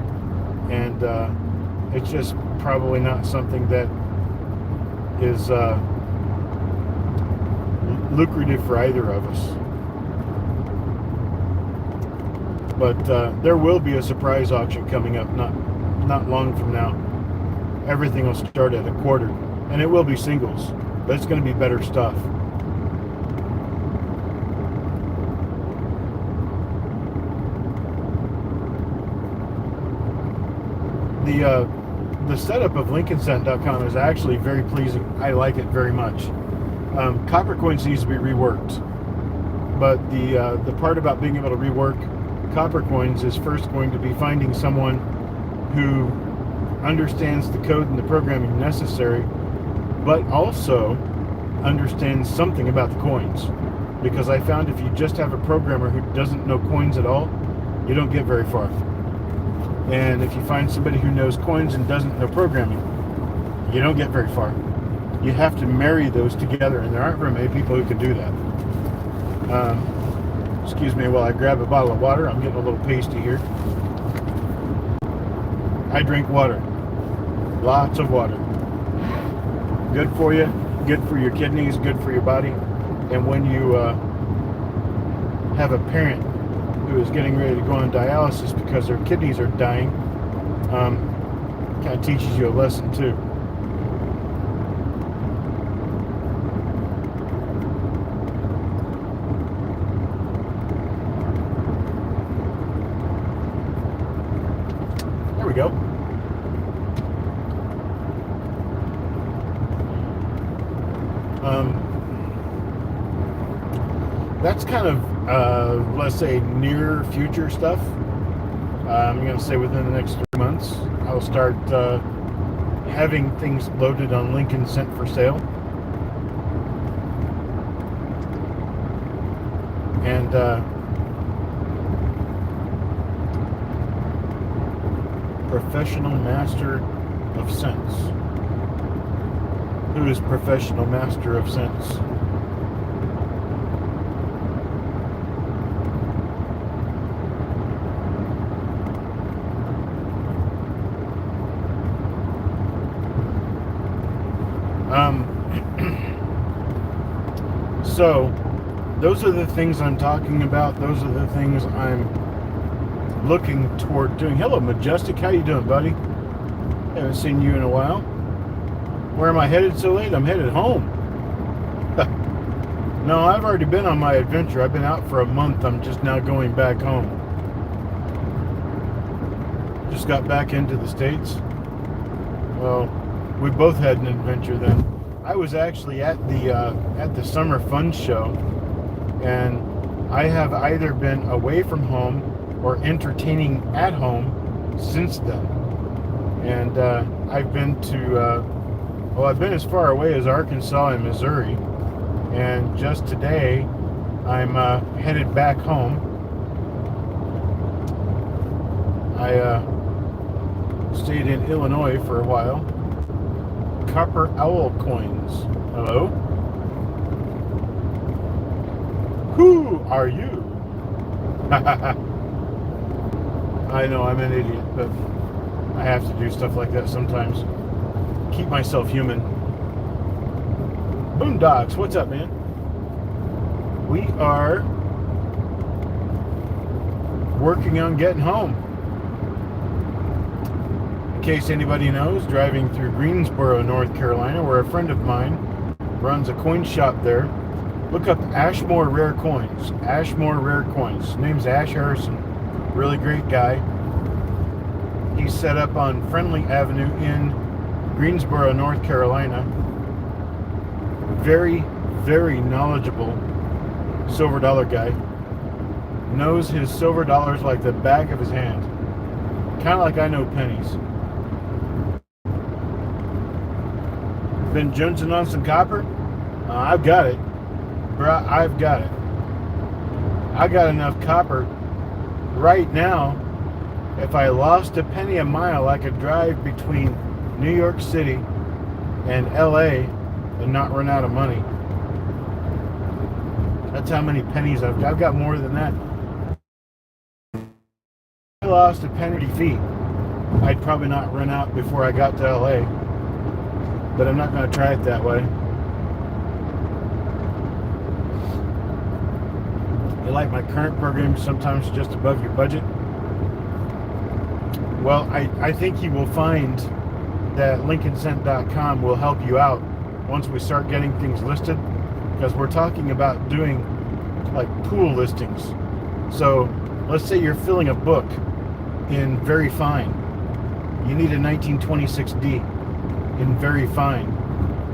and it's just probably not something that is lucrative for either of us. But there will be a surprise auction coming up not long from now. Everything will start at a quarter, and it will be singles, but it's going to be better stuff. The setup of LincolnCent.com is actually very pleasing. I like it very much. Coppercoins needs to be reworked, but the part about being able to rework Coppercoins is first going to be finding someone who understands the code and the programming necessary, but also understands something about the coins. Because I found if you just have a programmer who doesn't know coins at all, you don't get very far. And if you find somebody who knows coins and doesn't know programming, you don't get very far. You have to marry those together, and there aren't very many people who can do that. Excuse me while I grab a bottle of water. I'm getting a little pasty here. I drink water. Lots of water. Good for you, good for your kidneys, good for your body. And when you have a parent who is getting ready to go on dialysis because their kidneys are dying, kind of teaches you a lesson too. There we go. That's kind of, let's say, near future stuff. I'm going to say within the next 3 months, I'll start having things loaded on Lincoln Cent for sale. And Professional Master of Cents. Who is Professional Master of Cents? So, those are the things I'm talking about. Those are the things I'm looking toward doing. Hello, Majestic. How you doing, buddy? Haven't seen you in a while. Where am I headed so late? I'm headed home. No, I've already been on my adventure. I've been out for a month. I'm just now going back home. Just got back into the States. Well, we both had an adventure then. I was actually at the Summer Fun Show, and I have either been away from home or entertaining at home since then. And I've been to, I've been as far away as Arkansas and Missouri, and just today I'm headed back home. I stayed in Illinois for a while. Copper Owl Coins. Hello? Who are you? I know I'm an idiot, but I have to do stuff like that sometimes. Keep myself human. Boondocks, what's up, man? We are working on getting home. In case anybody knows, driving through Greensboro, North Carolina, where a friend of mine runs a coin shop there. Look up Ashmore Rare Coins. Ashmore Rare Coins. His name's Ash Harrison. Really great guy. He's set up on Friendly Avenue in Greensboro, North Carolina. Very, very knowledgeable silver dollar guy. Knows his silver dollars like the back of his hand. Kind of like I know pennies. Been jonesing on some copper? I've got it. Bro, I've got it. I got enough copper right now. If I lost a penny a mile, I could drive between New York City and LA and not run out of money. That's how many pennies I've got. I've got more than that. If I lost a penny feet, I'd probably not run out before I got to LA. but I'm not going to try it that way. You like my current program sometimes just above your budget? Well, I think you will find that LincolnCent.com will help you out once we start getting things listed, because we're talking about doing like pool listings. So let's say you're filling a book in very fine. You need a 1926D in very fine.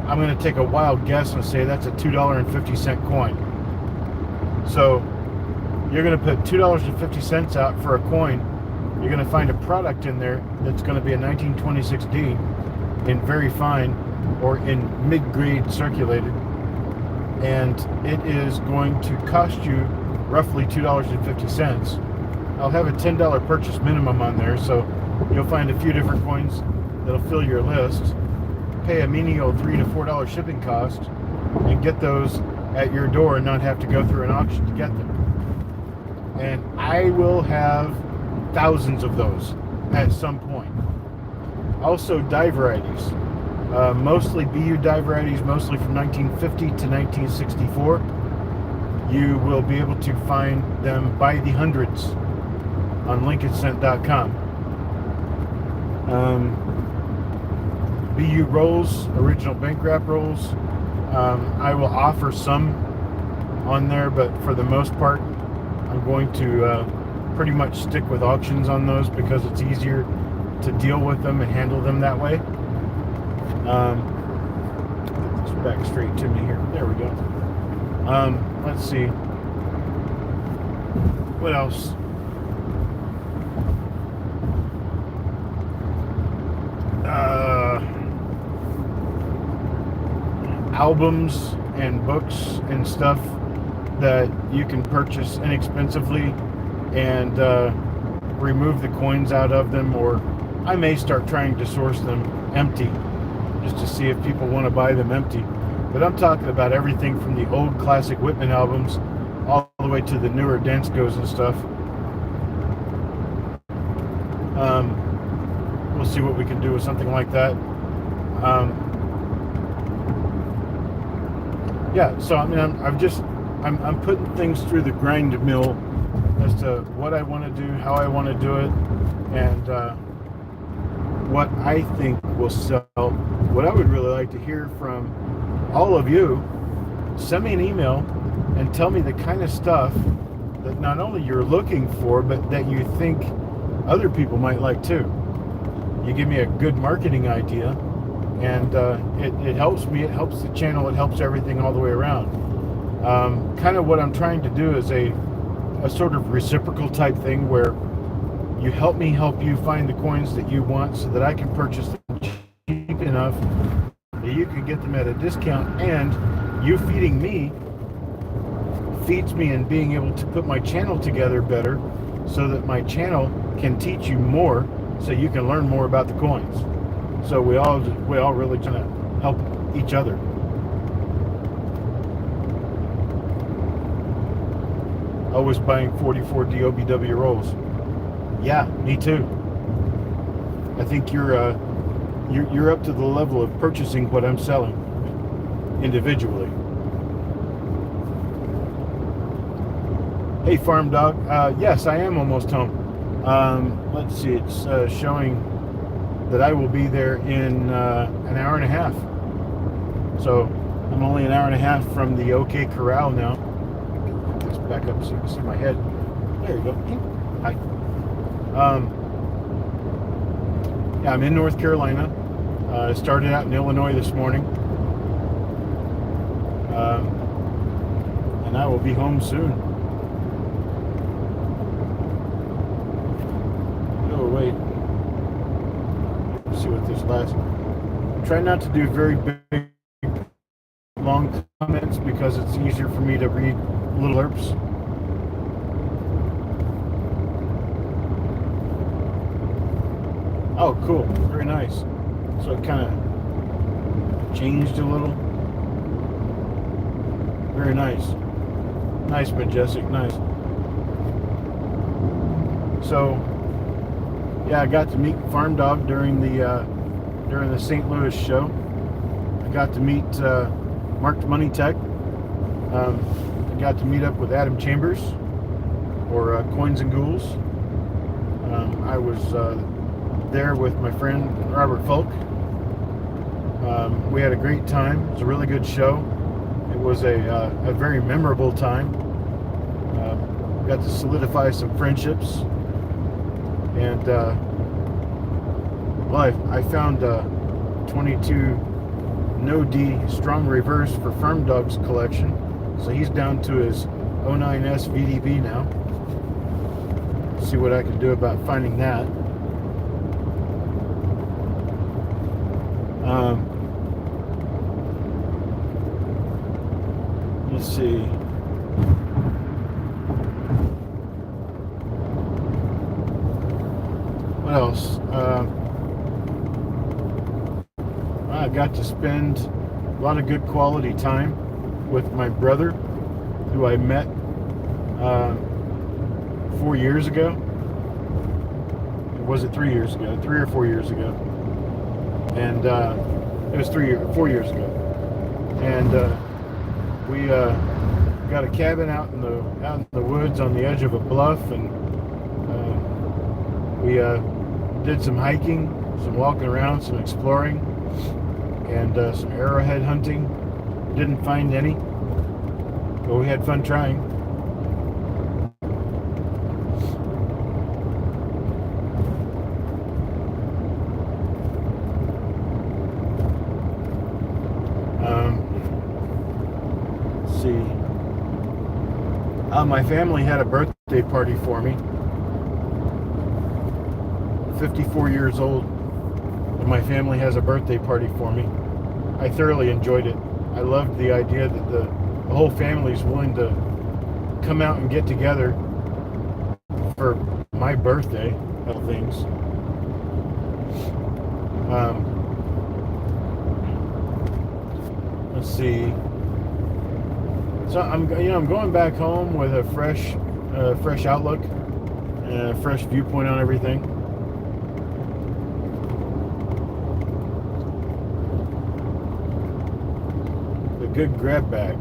I'm going to take a wild guess and say that's a $2.50 coin. So you're going to put $2.50 out for a coin. You're going to find a product in there that's going to be a 1926D in very fine or in mid-grade circulated, and it is going to cost you roughly $2.50. I'll have a $10 purchase minimum on there, so you'll find a few different coins that'll fill your list, pay a menial $3 to $4 shipping cost, and get those at your door and not have to go through an auction to get them. And I will have thousands of those at some point. Also, die varieties. Mostly BU die varieties, mostly from 1950 to 1964. You will be able to find them by the hundreds on LincolnCent.com. BU rolls, original bank wrap rolls. I will offer some on there, but for the most part, I'm going to pretty much stick with auctions on those because it's easier to deal with them and handle them that way. Get this back straight to me here. There we go. Let's see. What else? Albums and books and stuff that you can purchase inexpensively and remove the coins out of them, or I may start trying to source them empty just to see if people want to buy them empty. But I'm talking about everything from the old classic Whitman albums all the way to the newer Danskos and stuff. We'll see what we can do with something like that. Yeah, so I mean, I'm putting things through the grind mill as to what I want to do, how I want to do it, and what I think will sell. What I would really like to hear from all of you, send me an email and tell me the kind of stuff that not only you're looking for, but that you think other people might like too. You give me a good marketing idea, and it helps me, it helps the channel, it helps everything all the way around. Kind of what I'm trying to do is a sort of reciprocal type thing where you help me help you find the coins that you want so that I can purchase them cheap enough that you can get them at a discount, and you feeding me feeds me in being able to put my channel together better so that my channel can teach you more so you can learn more about the coins. So we all really trying to help each other. Always buying 44 DOBW rolls. Yeah, me too. I think you're up to the level of purchasing what I'm selling individually. Hey, Farm Dog. Yes, I am almost home. Let's see. It's showing that I will be there in an hour and a half. So I'm only an hour and a half from the OK Corral now. Get this back up so you can see my head. There you go. Hi. Yeah, I'm in North Carolina. I started out in Illinois this morning. And I will be home soon. Oh, wait. Let's see what this last. Try not to do very big, long comments because it's easier for me to read little blurbs. Oh, cool. Very nice. So it kind of changed a little. Very nice. Nice, Majestic. Nice. So, yeah, I got to meet Farm Dog during the St. Louis show. got to meet Marked Money Tech. I got to meet up with Adam Chambers, or Coins and Ghouls. I was there with my friend Robert Folk. We had a great time. It was a really good show. It was a very memorable time. Got to solidify some friendships, and I found 22 No D Strong Reverse for Farm Dogs collection. So he's down to his 09S VDB now. See what I can do about finding that. Let's see. What else? I got to spend a lot of good quality time with my brother, who I met 4 years ago. Was it 3 years ago? 3 or 4 years ago. And it was 4 years ago. And we got a cabin out in the woods on the edge of a bluff, and we did some hiking, some walking around, some exploring, and some arrowhead hunting. Didn't find any, but we had fun trying. Let's see. My family had a birthday party for me. 54 years old, and my family has a birthday party for me. I thoroughly enjoyed it. I loved the idea that the whole family is willing to come out and get together for my birthday of things. Let's see. So I'm going back home with a fresh outlook and a fresh viewpoint on everything. Good grab bag.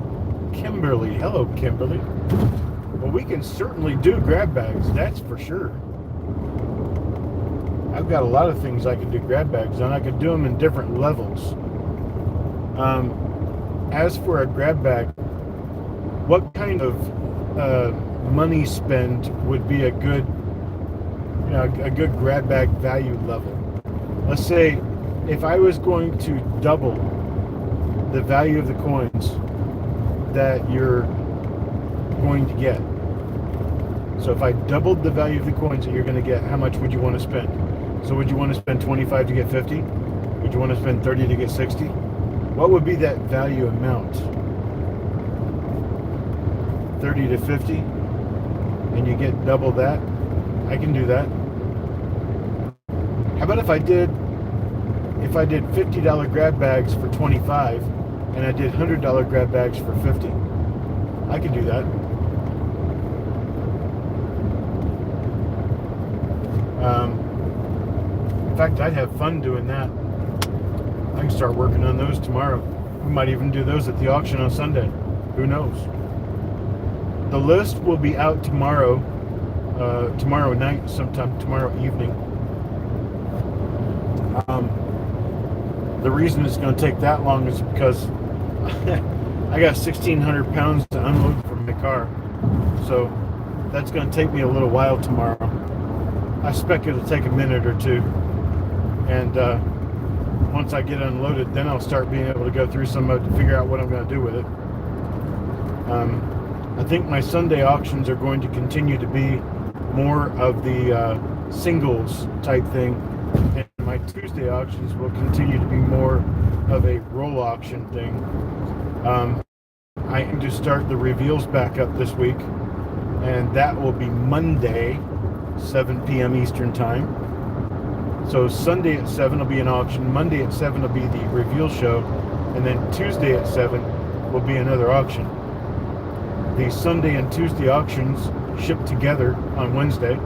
Kimberly. Hello, Kimberly. Well, we can certainly do grab bags, that's for sure. I've got a lot of things I can do grab bags on. I could do them in different levels. As for a grab bag, what kind of money spend would be a good grab bag value level? Let's say if I was going to double the value of the coins that you're going to get. So if I doubled the value of the coins that you're going to get, how much would you want to spend? So would you want to spend 25 to get 50? Would you want to spend 30 to get 60? What would be that value amount? 30 to 50? And you get double that? I can do that. How about if I did $50 grab bags for 25 and I did $100 grab bags for 50? I can do that. In fact, I'd have fun doing that. I can start working on those tomorrow. We might even do those at the auction on Sunday. Who knows? The list will be out tomorrow night, sometime tomorrow evening. The reason it's going to take that long is because I got 1,600 pounds to unload from my car. So that's going to take me a little while tomorrow. I expect it'll take a minute or two. And once I get unloaded, then I'll start being able to go through some of it to figure out what I'm going to do with it. I think my Sunday auctions are going to continue to be more of the singles type thing. And my Tuesday auctions will continue to be more of a roll auction thing. I aim to start the reveals back up this week, and that will be Monday, 7 p.m. Eastern Time. So Sunday at 7 will be an auction, Monday at 7 will be the reveal show, and then Tuesday at 7 will be another auction. The Sunday and Tuesday auctions ship together on Wednesday.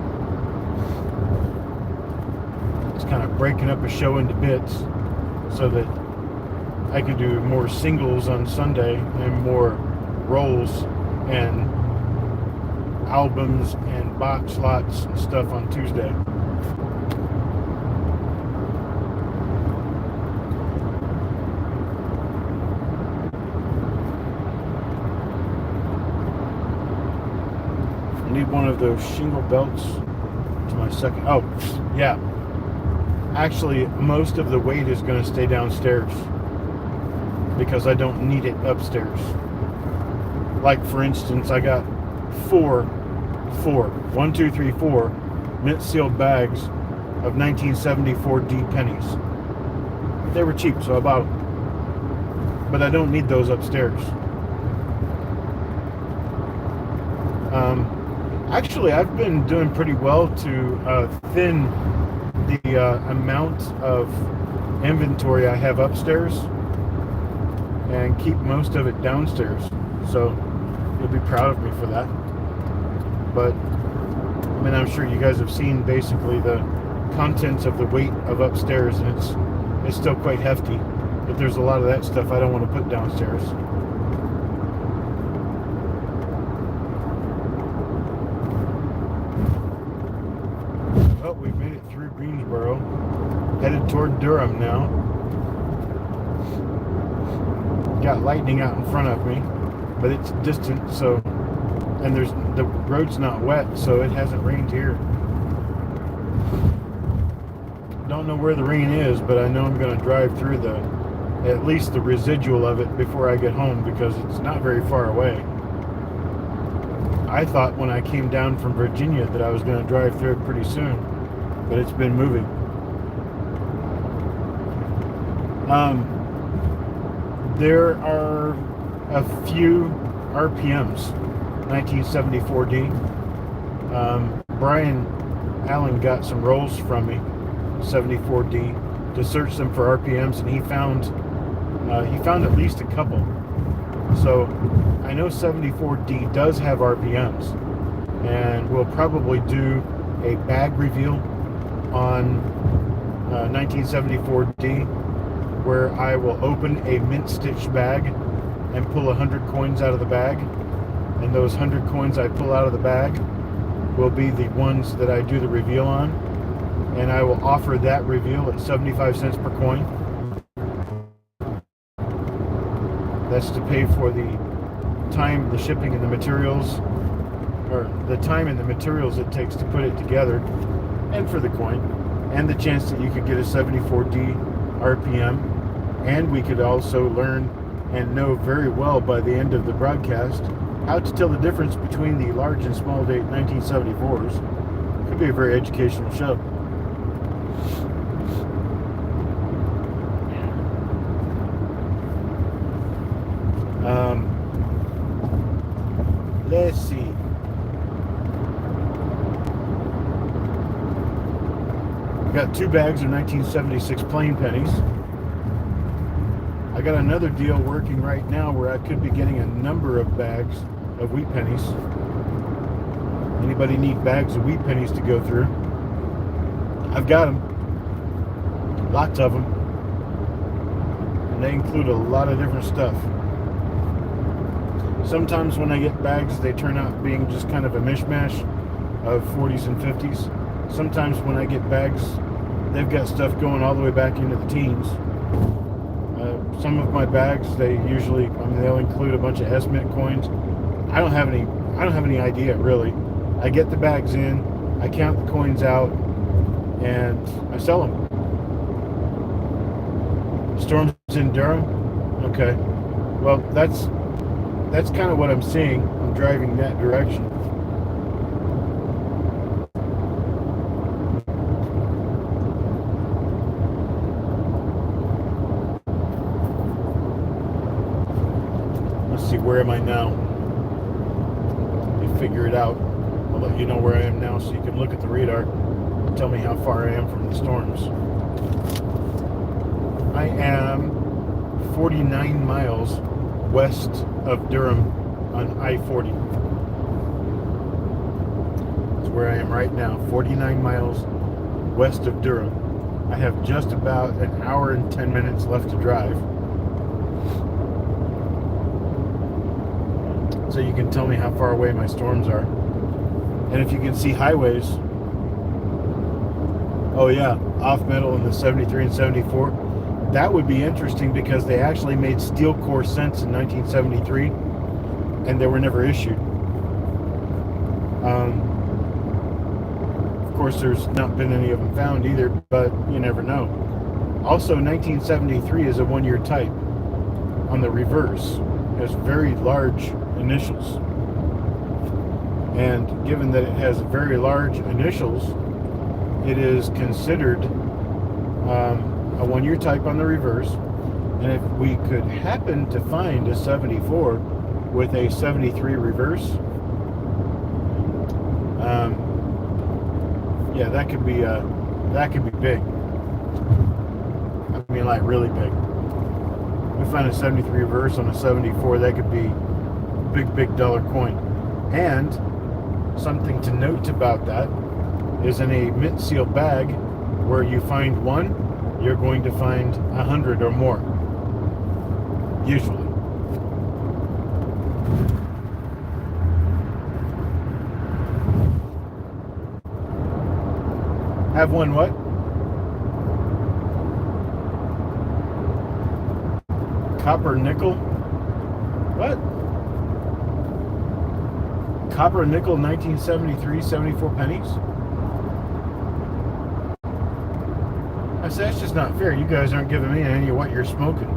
It's kind of breaking up a show into bits so that I can do more singles on Sunday and more rolls and albums and box lots and stuff on Tuesday. I need one of those shingle belts to my second. Oh, yeah. Actually, most of the weight is going to stay downstairs because I don't need it upstairs. Like, for instance, I got four mint sealed bags of 1974 D pennies. They were cheap, so I bought them. But I don't need those upstairs. Actually, I've been doing pretty well to thin the amount of inventory I have upstairs and keep most of it downstairs. So you'll be proud of me for that. But I mean, I'm sure you guys have seen basically the contents of the weight of upstairs, and it's still quite hefty. But there's a lot of that stuff I don't want to put downstairs. Oh, we've made it through Greensboro, headed toward Durham now. Got lightning out in front of me, but it's distant, so, and the road's not wet, so it hasn't rained here. Don't know where the rain is, but I know I'm going to drive through at least the residual of it before I get home, because it's not very far away. I thought when I came down from Virginia that I was going to drive through it pretty soon, but it's been moving. There are a few RPMs, 1974D. Brian Allen got some rolls from me, 74D, to search them for RPMs, and he found at least a couple. So I know 74D does have RPMs, and we'll probably do a bag reveal on 1974D, where I will open a mint stitch bag and pull 100 coins out of the bag, and those 100 coins I pull out of the bag will be the ones that I do the reveal on, and I will offer that reveal at 75 cents per coin. That's to pay for the time, the shipping, and the materials, or the time and the materials it takes to put it together, and for the coin, and the chance that you could get a 74D RPM. And we could also learn and know very well by the end of the broadcast how to tell the difference between the large and small date 1974s. Could be a very educational show. Let's see. We got 2 bags of 1976 plain pennies. I got another deal working right now where I could be getting a number of bags of wheat pennies. Anybody need bags of wheat pennies to go through? I've got them. Lots of them. And they include a lot of different stuff. Sometimes when I get bags, they turn out being just kind of a mishmash of 40s and 50s. Sometimes when I get bags, they've got stuff going all the way back into the teens. Some of my bags, they'll include a bunch of S-Mint coins. I don't have any idea, really. I get the bags in, I count the coins out, and I sell them. Storms in Durham? Okay. Well, that's kind of what I'm seeing. I'm driving that direction. Where am I now? You figure it out. I'll let you know where I am now so you can look at the radar and tell me how far I am from the storms. I am 49 miles west of Durham on I-40. That's where I am right now, 49 miles west of Durham. I have just about an hour and 10 minutes left to drive. so you can tell me how far away my storms are. And if you can see highways, oh yeah, off middle in the 73 and 74, that would be interesting because they actually made steel core cents in 1973 and they were never issued. Of course, there's not been any of them found either, but you never know. Also, 1973 is a one-year type on the reverse. It has very large initials. And given that it has very large initials, it is considered a one-year type on the reverse. And if we could happen to find a 74 with a 73 reverse, yeah, that could be big. I mean, like really big. We find a 73 reverse on a 74, that could be a big dollar coin. And something to note about that is in a mint seal bag, where you find one, you're going to find 100 or more, usually. Have one what? Copper nickel? What? Copper nickel 1973, 74 pennies? I said, that's just not fair. You guys aren't giving me any of what you're smoking.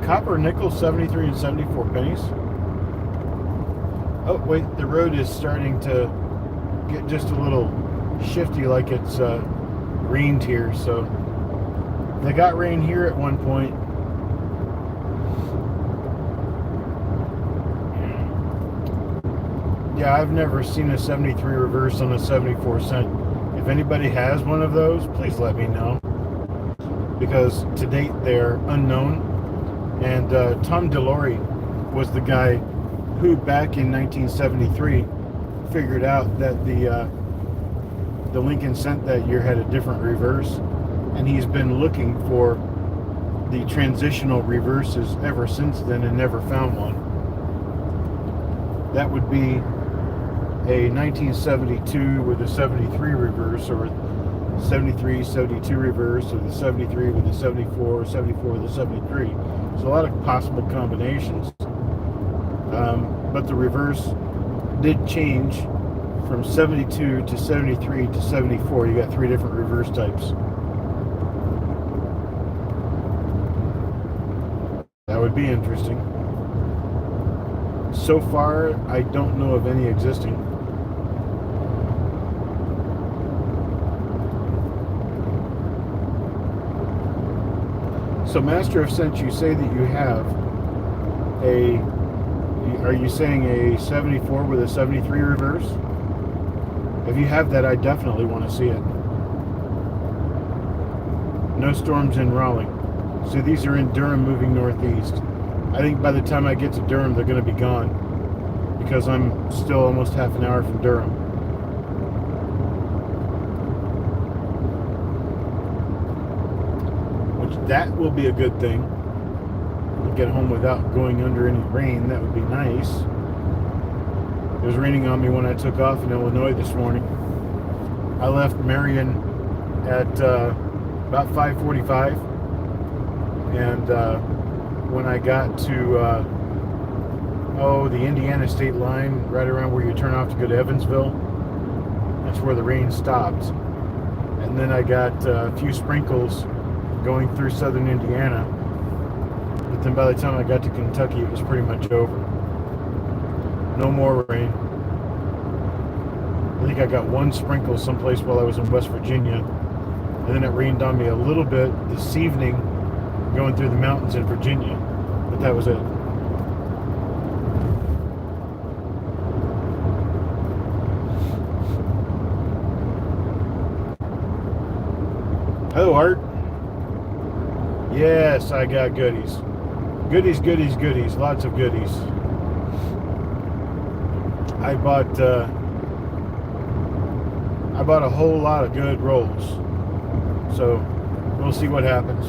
Copper nickel 73 and 74 pennies. Oh, wait, the road is starting to get just a little shifty, like it's rained here. So they got rain here at one point. Yeah, I've never seen a 73 reverse on a 74 cent. If anybody has one of those, please let me know, because to date they're unknown. And Tom Dautrey was the guy who back in 1973 figured out that the Lincoln cent that year had a different reverse, and he's been looking for the transitional reverses ever since then and never found one. That would be a 1972 with a 73 reverse, or a 73, 72 reverse, or the 73 with a 74, or 74 with a 73. So a lot of possible combinations. But the reverse did change from 72 to 73 to 74. You got three different reverse types. That would be interesting. So far, I don't know of any existing. So Master of Sense, you say that you have are you saying a 74 with a 73 reverse? If you have that, I definitely want to see it. No storms in Raleigh. So these are in Durham moving northeast. I think by the time I get to Durham, they're going to be gone, because I'm still almost half an hour from Durham. Which, that will be a good thing. Get home without going under any rain. That would be nice. It was raining on me when I took off in Illinois this morning. I left Marion at about 5:45, and when I got to the Indiana state line, right around where you turn off to go to Evansville, that's where the rain stopped. And then I got a few sprinkles going through southern Indiana. But then by the time I got to Kentucky, it was pretty much over. No more rain. I think I got one sprinkle someplace while I was in West Virginia. And then it rained on me a little bit this evening going through the mountains in Virginia. But that was it. Hello, Art. Yes, I got goodies. Goodies, goodies, goodies. Lots of goodies. I bought a whole lot of good rolls. So we'll see what happens.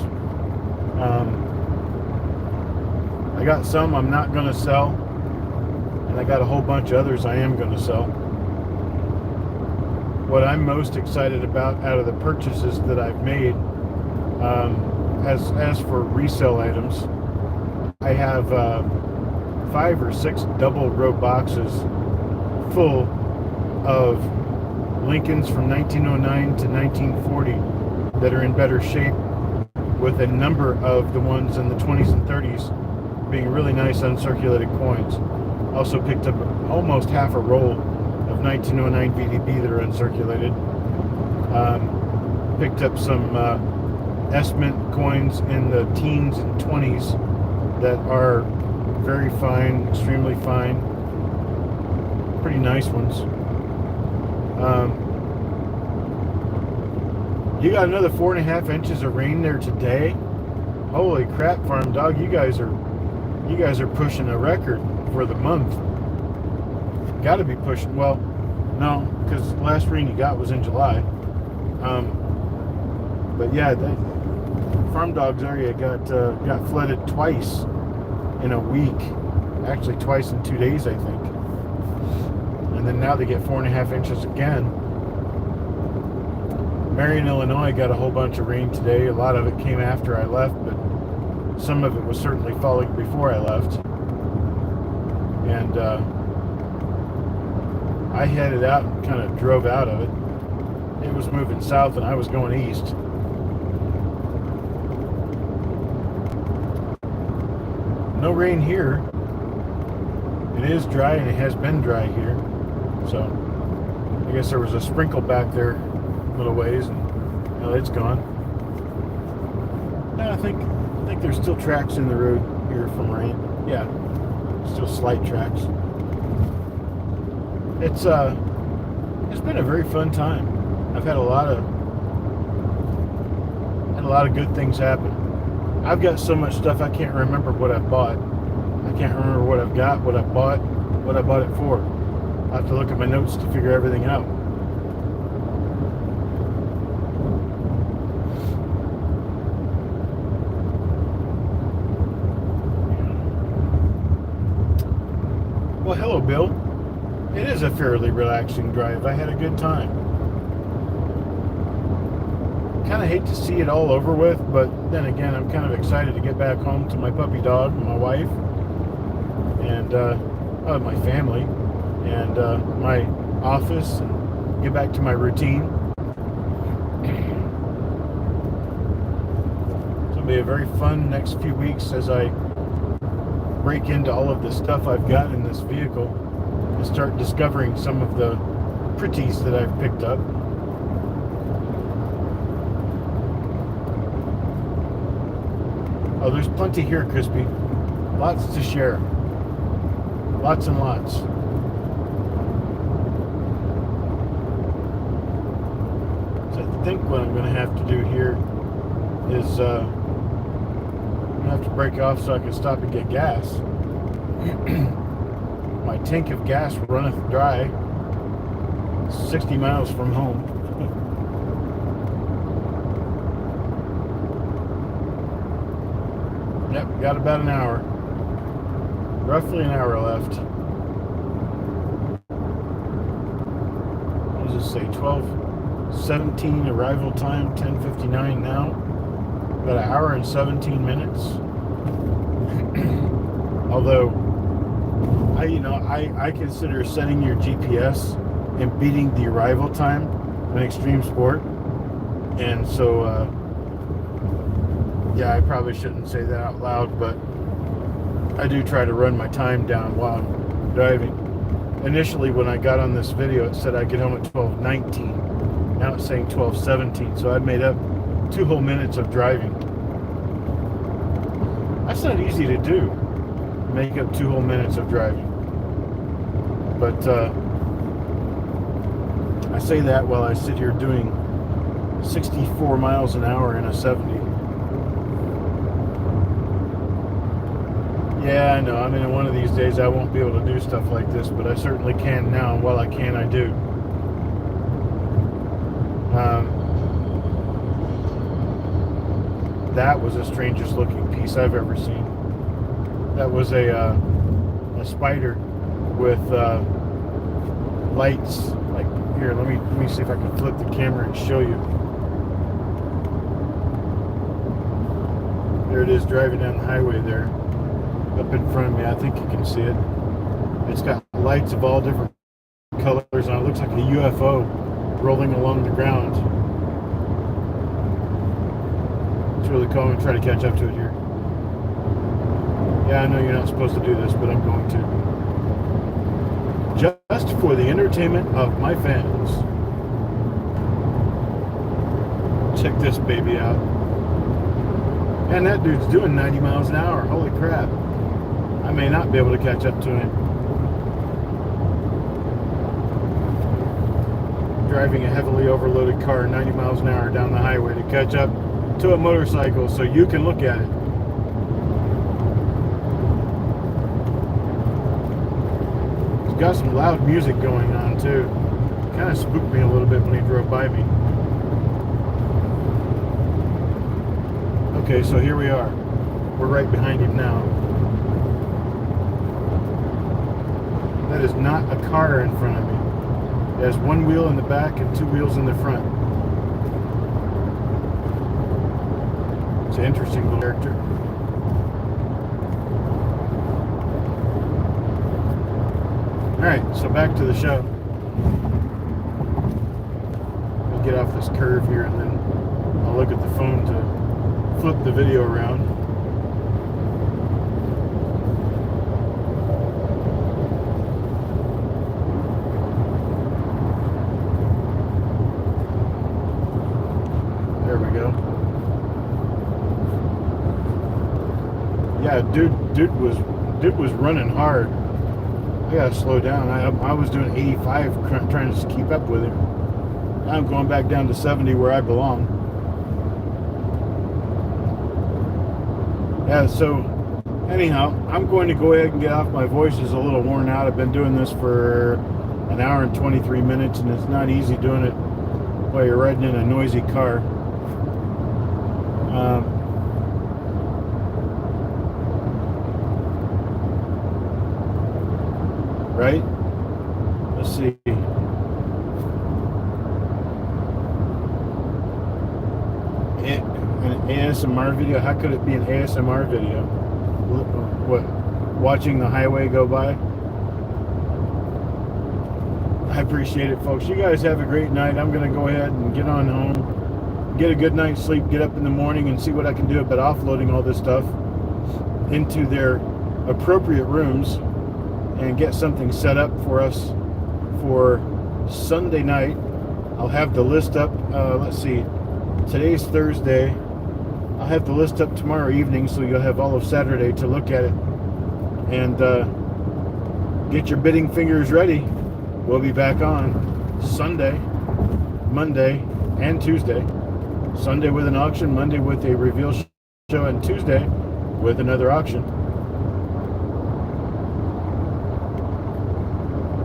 I got some I'm not going to sell, and I got a whole bunch of others I am going to sell. What I'm most excited about out of the purchases that I've made, as for resale items, I have 5 or 6 double row boxes full of Lincolns from 1909 to 1940 that are in better shape, with a number of the ones in the 20s and 30s being really nice uncirculated coins. Also picked up almost half a roll of 1909 VDB that are uncirculated. Picked up some S-Mint coins in the teens and 20s that are very fine, extremely fine, pretty nice ones. You got another 4.5 inches of rain there today. Holy crap, Farm Dog! You guys are pushing a record for the month. Got to be pushing. Well, no, because the last rain you got was in July. But yeah, the Farm Dog's area got flooded twice in a week. Actually, twice in 2 days, I think. And then now they get 4.5 inches again. Marion, Illinois got a whole bunch of rain today. A lot of it came after I left, but some of it was certainly falling before I left. And I headed out and kind of drove out of it. It was moving south and I was going east. No rain here. It is dry, and it has been dry here. So I guess there was a sprinkle back there a little ways, and now it's gone. No, I think there's still tracks in the road here from rain. Yeah, still slight tracks. It's been a very fun time. I've had a lot of good things happen. I've got so much stuff I can't remember what I've bought. I can't remember what I've got, what I've bought, what I bought it for. I have to look at my notes to figure everything out. Well, hello, Bill. It is a fairly relaxing drive. I had a good time. Kind of hate to see it all over with, but then again, I'm kind of excited to get back home to my puppy dog and my wife and my family and my office, and get back to my routine. It's going to be a very fun next few weeks as I break into all of the stuff I've got in this vehicle and start discovering some of the pretties that I've picked up. Oh, there's plenty here, Crispy. Lots to share. Lots and lots. So I think what I'm going to have to do here is I'm going to have to break off so I can stop and get gas. My tank of gas runneth dry 60 miles from home. Yep, got about an hour. Roughly an hour left. What does this say? 12:17 arrival time, 10:59 now. About an hour and 17 minutes. Although, I consider setting your GPS and beating the arrival time an extreme sport. And so, yeah, I probably shouldn't say that out loud, but I do try to run my time down while I'm driving. Initially, when I got on this video, it said I'd get home at 12:19. Now it's saying 12:17, so I've made up 2 whole minutes of driving. That's not easy to do, make up 2 whole minutes of driving. But I say that while I sit here doing 64 miles an hour in a 70. Yeah, I know. I mean, one of these days I won't be able to do stuff like this, but I certainly can now, and while I can, I do. That was the strangest looking piece I've ever seen. that was a spider with lights. Like here, let me see if I can flip the camera and show you. There it is, driving down the highway there, up in front of me. I think you can see it. It's got lights of all different colors, and it looks like a UFO rolling along the ground. It's really cool. I'm going to try to catch up to it here. Yeah, I know you're not supposed to do this, but I'm going to. Just for the entertainment of my fans. Check this baby out. And that dude's doing 90 miles an hour. Holy crap. I may not be able to catch up to him. Driving a heavily overloaded car 90 miles an hour down the highway to catch up to a motorcycle so you can look at it. It's got some loud music going on too. Kind of spooked me a little bit when he drove by me. Okay, so here we are. We're right behind him now. That is not a car in front of me. It has one wheel in the back and two wheels in the front. It's an interesting little character. Alright, so back to the show. I'll get off this curve here and then I'll look at the phone to flip the video around. There we go. Yeah, dude was running hard. I gotta slow down. I was doing 85 trying to just keep up with him. Now I'm going back down to 70 where I belong. Yeah, so anyhow, I'm going to go ahead and get off. My voice is a little worn out. I've been doing this for an hour and 23 minutes, and it's not easy doing it while you're riding in a noisy car. Right? Let's see. An ASMR video? How could it be an ASMR video? What? Watching the highway go by? I appreciate it, folks. You guys have a great night. I'm going to go ahead and get on home, get a good night's sleep, get up in the morning and see what I can do about offloading all this stuff into their appropriate rooms and get something set up for us for Sunday night. I'll have the list up. Let's see. Today's Thursday. I'll have the list up tomorrow evening, so you'll have all of Saturday to look at it and get your bidding fingers ready. We'll be back on Sunday, Monday, and Tuesday. Sunday with an auction, Monday with a reveal show, and Tuesday with another auction.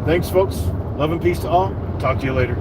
Thanks, folks. Love and peace to all. Talk to you later.